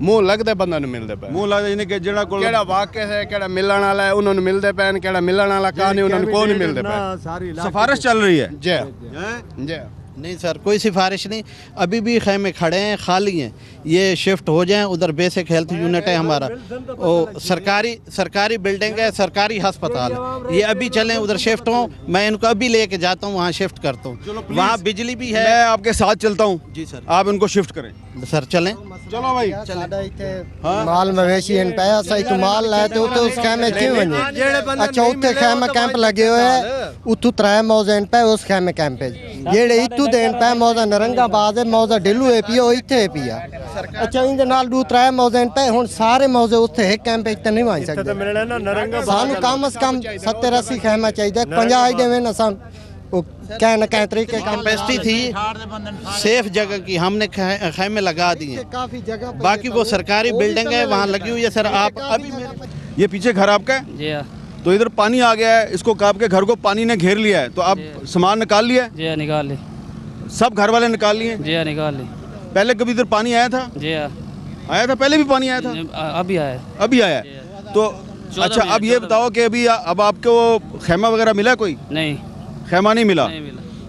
मुंह लगदे बंदा नु मिलदे पैन। मुंह लगदे यानी कि जेड़ा कोल केड़ा वाक्य है, केड़ा मिलण वाला है उन्होंने मिलदे पैन, केड़ा मिलण वाला कहानी उन्होंने कोई नहीं मिलदे पैन। सिफारिश चल रही है? जी नहीं सर कोई सिफारिश नहीं, अभी भी खैमे खड़े हैं, खाली हैं। ये शिफ्ट हो जाएं, उधर बेसिक हेल्थ यूनिट है हमारा, वो सरकारी बिल्डिंग है, सरकारी अस्पताल है। ये अभी चलें उधर शिफ्ट हों, मैं इनको अभी लेके जाता हूँ वहाँ शिफ्ट करता हूँ। वहाँ बिजली भी है। मैं आपके साथ चलता हूँ। जी सर। आप इनको शिफ्ट करें सर। चलें चलो भाई। माल मवेशी इन पाया सही तो माल लाए तो उस खैमे क्यों बने? अच्छा उत्ते खैमे कैंप लगे हुए है, उतु 3 मौजे इन पे उस खैमे कैंप पे जेड़े इतु देन पे मौजा नरंगाबाद है, मौजा ढिल्लू है पिया इत्थे है पिया। अच्छा इंदे नाल 2-3 मौजे इन पे हुन सारे मौजे उत्थे एक कैंप इत्ते नहीं वन सकदे। सानू कम से कम 70-80 खैमा चाहिए। 50 देवे ना सान वो क्या न क्या तरीके का कैपेसिटी थी सेफ जगह की, हमने खैमे लगा दिए। बाकी वो सरकारी बिल्डिंग है वहाँ लगी हुई है। सर आप अभी ये पीछे घर आपका है? जी हाँ। तो इधर पानी आ गया है, इसको आपके घर को पानी ने घेर लिया है, तो आप सामान निकाल लिया है? जी निकाल ली। सब घर वाले निकाल लिए? जी निकाल ली। पहले कभी इधर पानी आया था? जी आया था, पहले भी पानी आया था? अभी आया। अभी आया। तो अच्छा अब ये बताओ कि अभी अब आपको खैमा वगैरह मिला कोई? नहीं खैमा नहीं मिला।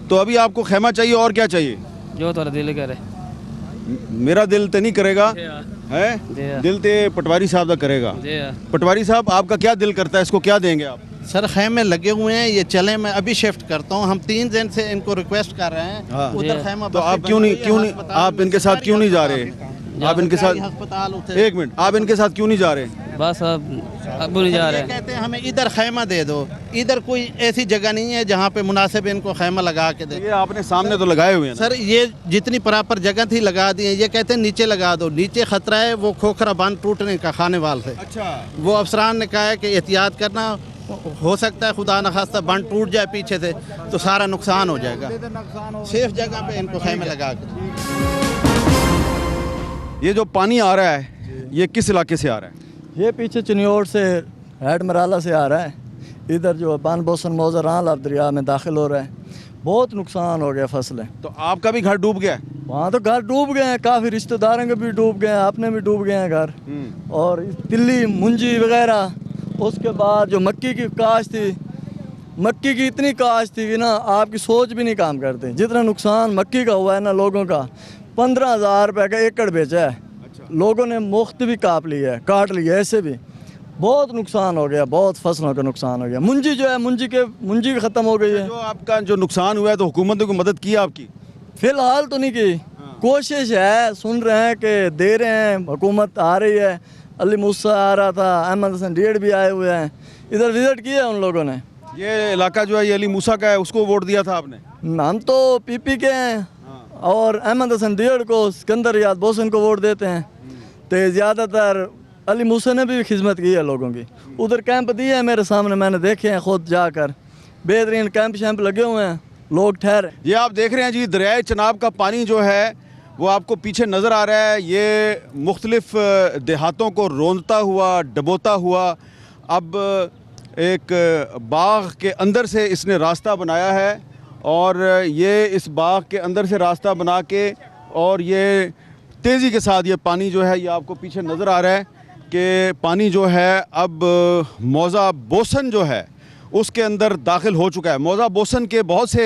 तो अभी आपको खैमा चाहिए और क्या चाहिए? जो तुम्हारा दिल करे। मेरा दिल तो नहीं करेगा है, दिल तो पटवारी साहब का करेगा। पटवारी साहब आपका क्या दिल करता है, इसको क्या देंगे आप? सर खैमे लगे हुए हैं, ये चले मैं अभी शिफ्ट करता हूँ। हम 3 दिन से इनको रिक्वेस्ट कर रहे हैं उधर खैमा। तो आप क्यों नहीं आप इनके साथ क्यों नहीं जा रहे? आप इनके साथ एक मिनट, आप इनके साथ क्यों नहीं जा रहे? बस अब नहीं जा रहे। कहते हैं हमें इधर खैमा दे दो, इधर कोई ऐसी जगह नहीं है जहाँ पे मुनासिब इनको खैमा लगा के दे। ये आपने सामने तो लगाए हुए हैं सर, ये जितनी प्रॉपर जगह थी लगा दी है। ये कहते हैं नीचे लगा दो, नीचे खतरा है वो खोखरा बांध टूटने का खाने वाल से। अच्छा। वो अफसरान ने कहा है कि एहतियात करना, हो सकता है खुदा न खास्ता बांध टूट जाए पीछे से तो सारा नुकसान हो जाएगा। सेफ जगह पे इनको खैमे लगा के। ये जो पानी आ रहा है ये किस इलाके से आ रहा है? ये पीछे चिन्योर से हेड मराला से आ रहा है। इधर जो बान बोसन मौजा राल दरिया में दाखिल हो रहा है। बहुत नुकसान हो गया फसलें। तो आपका भी घर डूब गया? वहाँ तो घर डूब गए हैं, काफ़ी रिश्तेदारों के भी डूब गए हैं, अपने भी डूब गए हैं घर। और तिल्ली मुंजी वगैरह, उसके बाद जो मक्की की काश थी, मक्की की इतनी काश थी कि ना आपकी सोच भी नहीं काम करते। जितना नुकसान मक्की का हुआ है ना लोगों का, 15,000 रुपये का एकड़ बेचा है। लोगों ने मुफ्त भी काट लिया ऐसे भी। बहुत नुकसान हो गया, बहुत फसलों का नुकसान हो गया। मुंजी जो है मुंजी भी ख़त्म हो गई है। जो आपका जो नुकसान हुआ है तो हुकूमत ने कोई मदद की आपकी? फ़िलहाल तो नहीं की, कोशिश है, सुन रहे हैं कि दे रहे हैं, हुकूमत आ रही है। अली मूसा आ रहा था, अहमद हसन डीड भी आए हुए हैं, इधर विजिट किया उन लोगों ने। ये इलाका जो है ये अली मूसा का है, उसको वोट दिया था आपने? हम तो पीपी के हैं और अहमद हसन डीड को, सिकंदर याद बोसन को वोट देते हैं। तो ज़्यादातर अली मूसा ने भी खिदमत की है लोगों की। उधर कैंप दिए हैं मेरे सामने, मैंने देखे हैं खुद जाकर, बेहतरीन कैंप शैंप लगे हुए हैं, लोग ठहरे। ये आप देख रहे हैं जी, दरियाए चनाब का पानी जो है वो आपको पीछे नज़र आ रहा है। ये मुख्तलिफ देहातों को रोंदता हुआ, डबोता हुआ अब एक बाग के अंदर से इसने रास्ता बनाया है, और ये इस बाग के अंदर से रास्ता बना के, और ये तेज़ी के साथ ये पानी जो है, ये आपको पीछे नज़र आ रहा है कि पानी जो है अब मौज़ा बोसन जो है उसके अंदर दाखिल हो चुका है। मौज़ा बोसन के बहुत से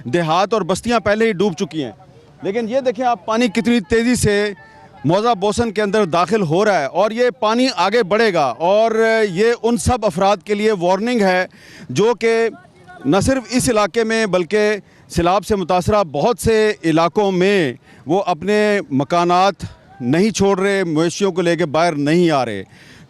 देहात और बस्तियां पहले ही डूब चुकी हैं, लेकिन ये देखें आप पानी कितनी तेज़ी से मौज़ा बोसन के अंदर दाखिल हो रहा है, और ये पानी आगे बढ़ेगा। और ये उन सब अफराद के लिए वार्निंग है जो कि न सिर्फ इस इलाके में बल्कि सैलाब से मुतासरा बहुत से इलाकों में वो अपने मकानात नहीं छोड़ रहे, मवेशियों को लेके बाहर नहीं आ रहे।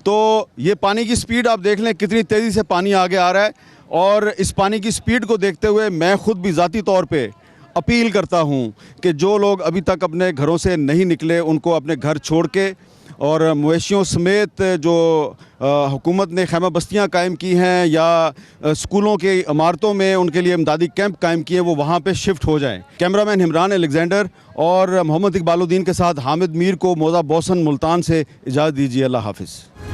तो ये पानी की स्पीड आप देख लें कितनी तेज़ी से पानी आगे आ रहा है, और इस पानी की स्पीड को देखते हुए मैं ख़ुद भी ज़ाती तौर पे अपील करता हूँ कि जो लोग अभी तक अपने घरों से नहीं निकले उनको अपने घर छोड़ के, और मवेशियों समेत जो हुकूमत ने खैमा बस्तियाँ कायम की हैं या स्कूलों के इमारतों में उनके लिए इमदादी कैंप कायम किए, वो वहाँ पे शिफ्ट हो जाएं। कैमरामैन इमरान अलेक्जेंडर और मोहम्मद इकबालुद्दीन के साथ हामिद मीर को मौज़ा बोसन मुल्तान से इजाज़त दीजिए। अल्लाह हाफ़िज़।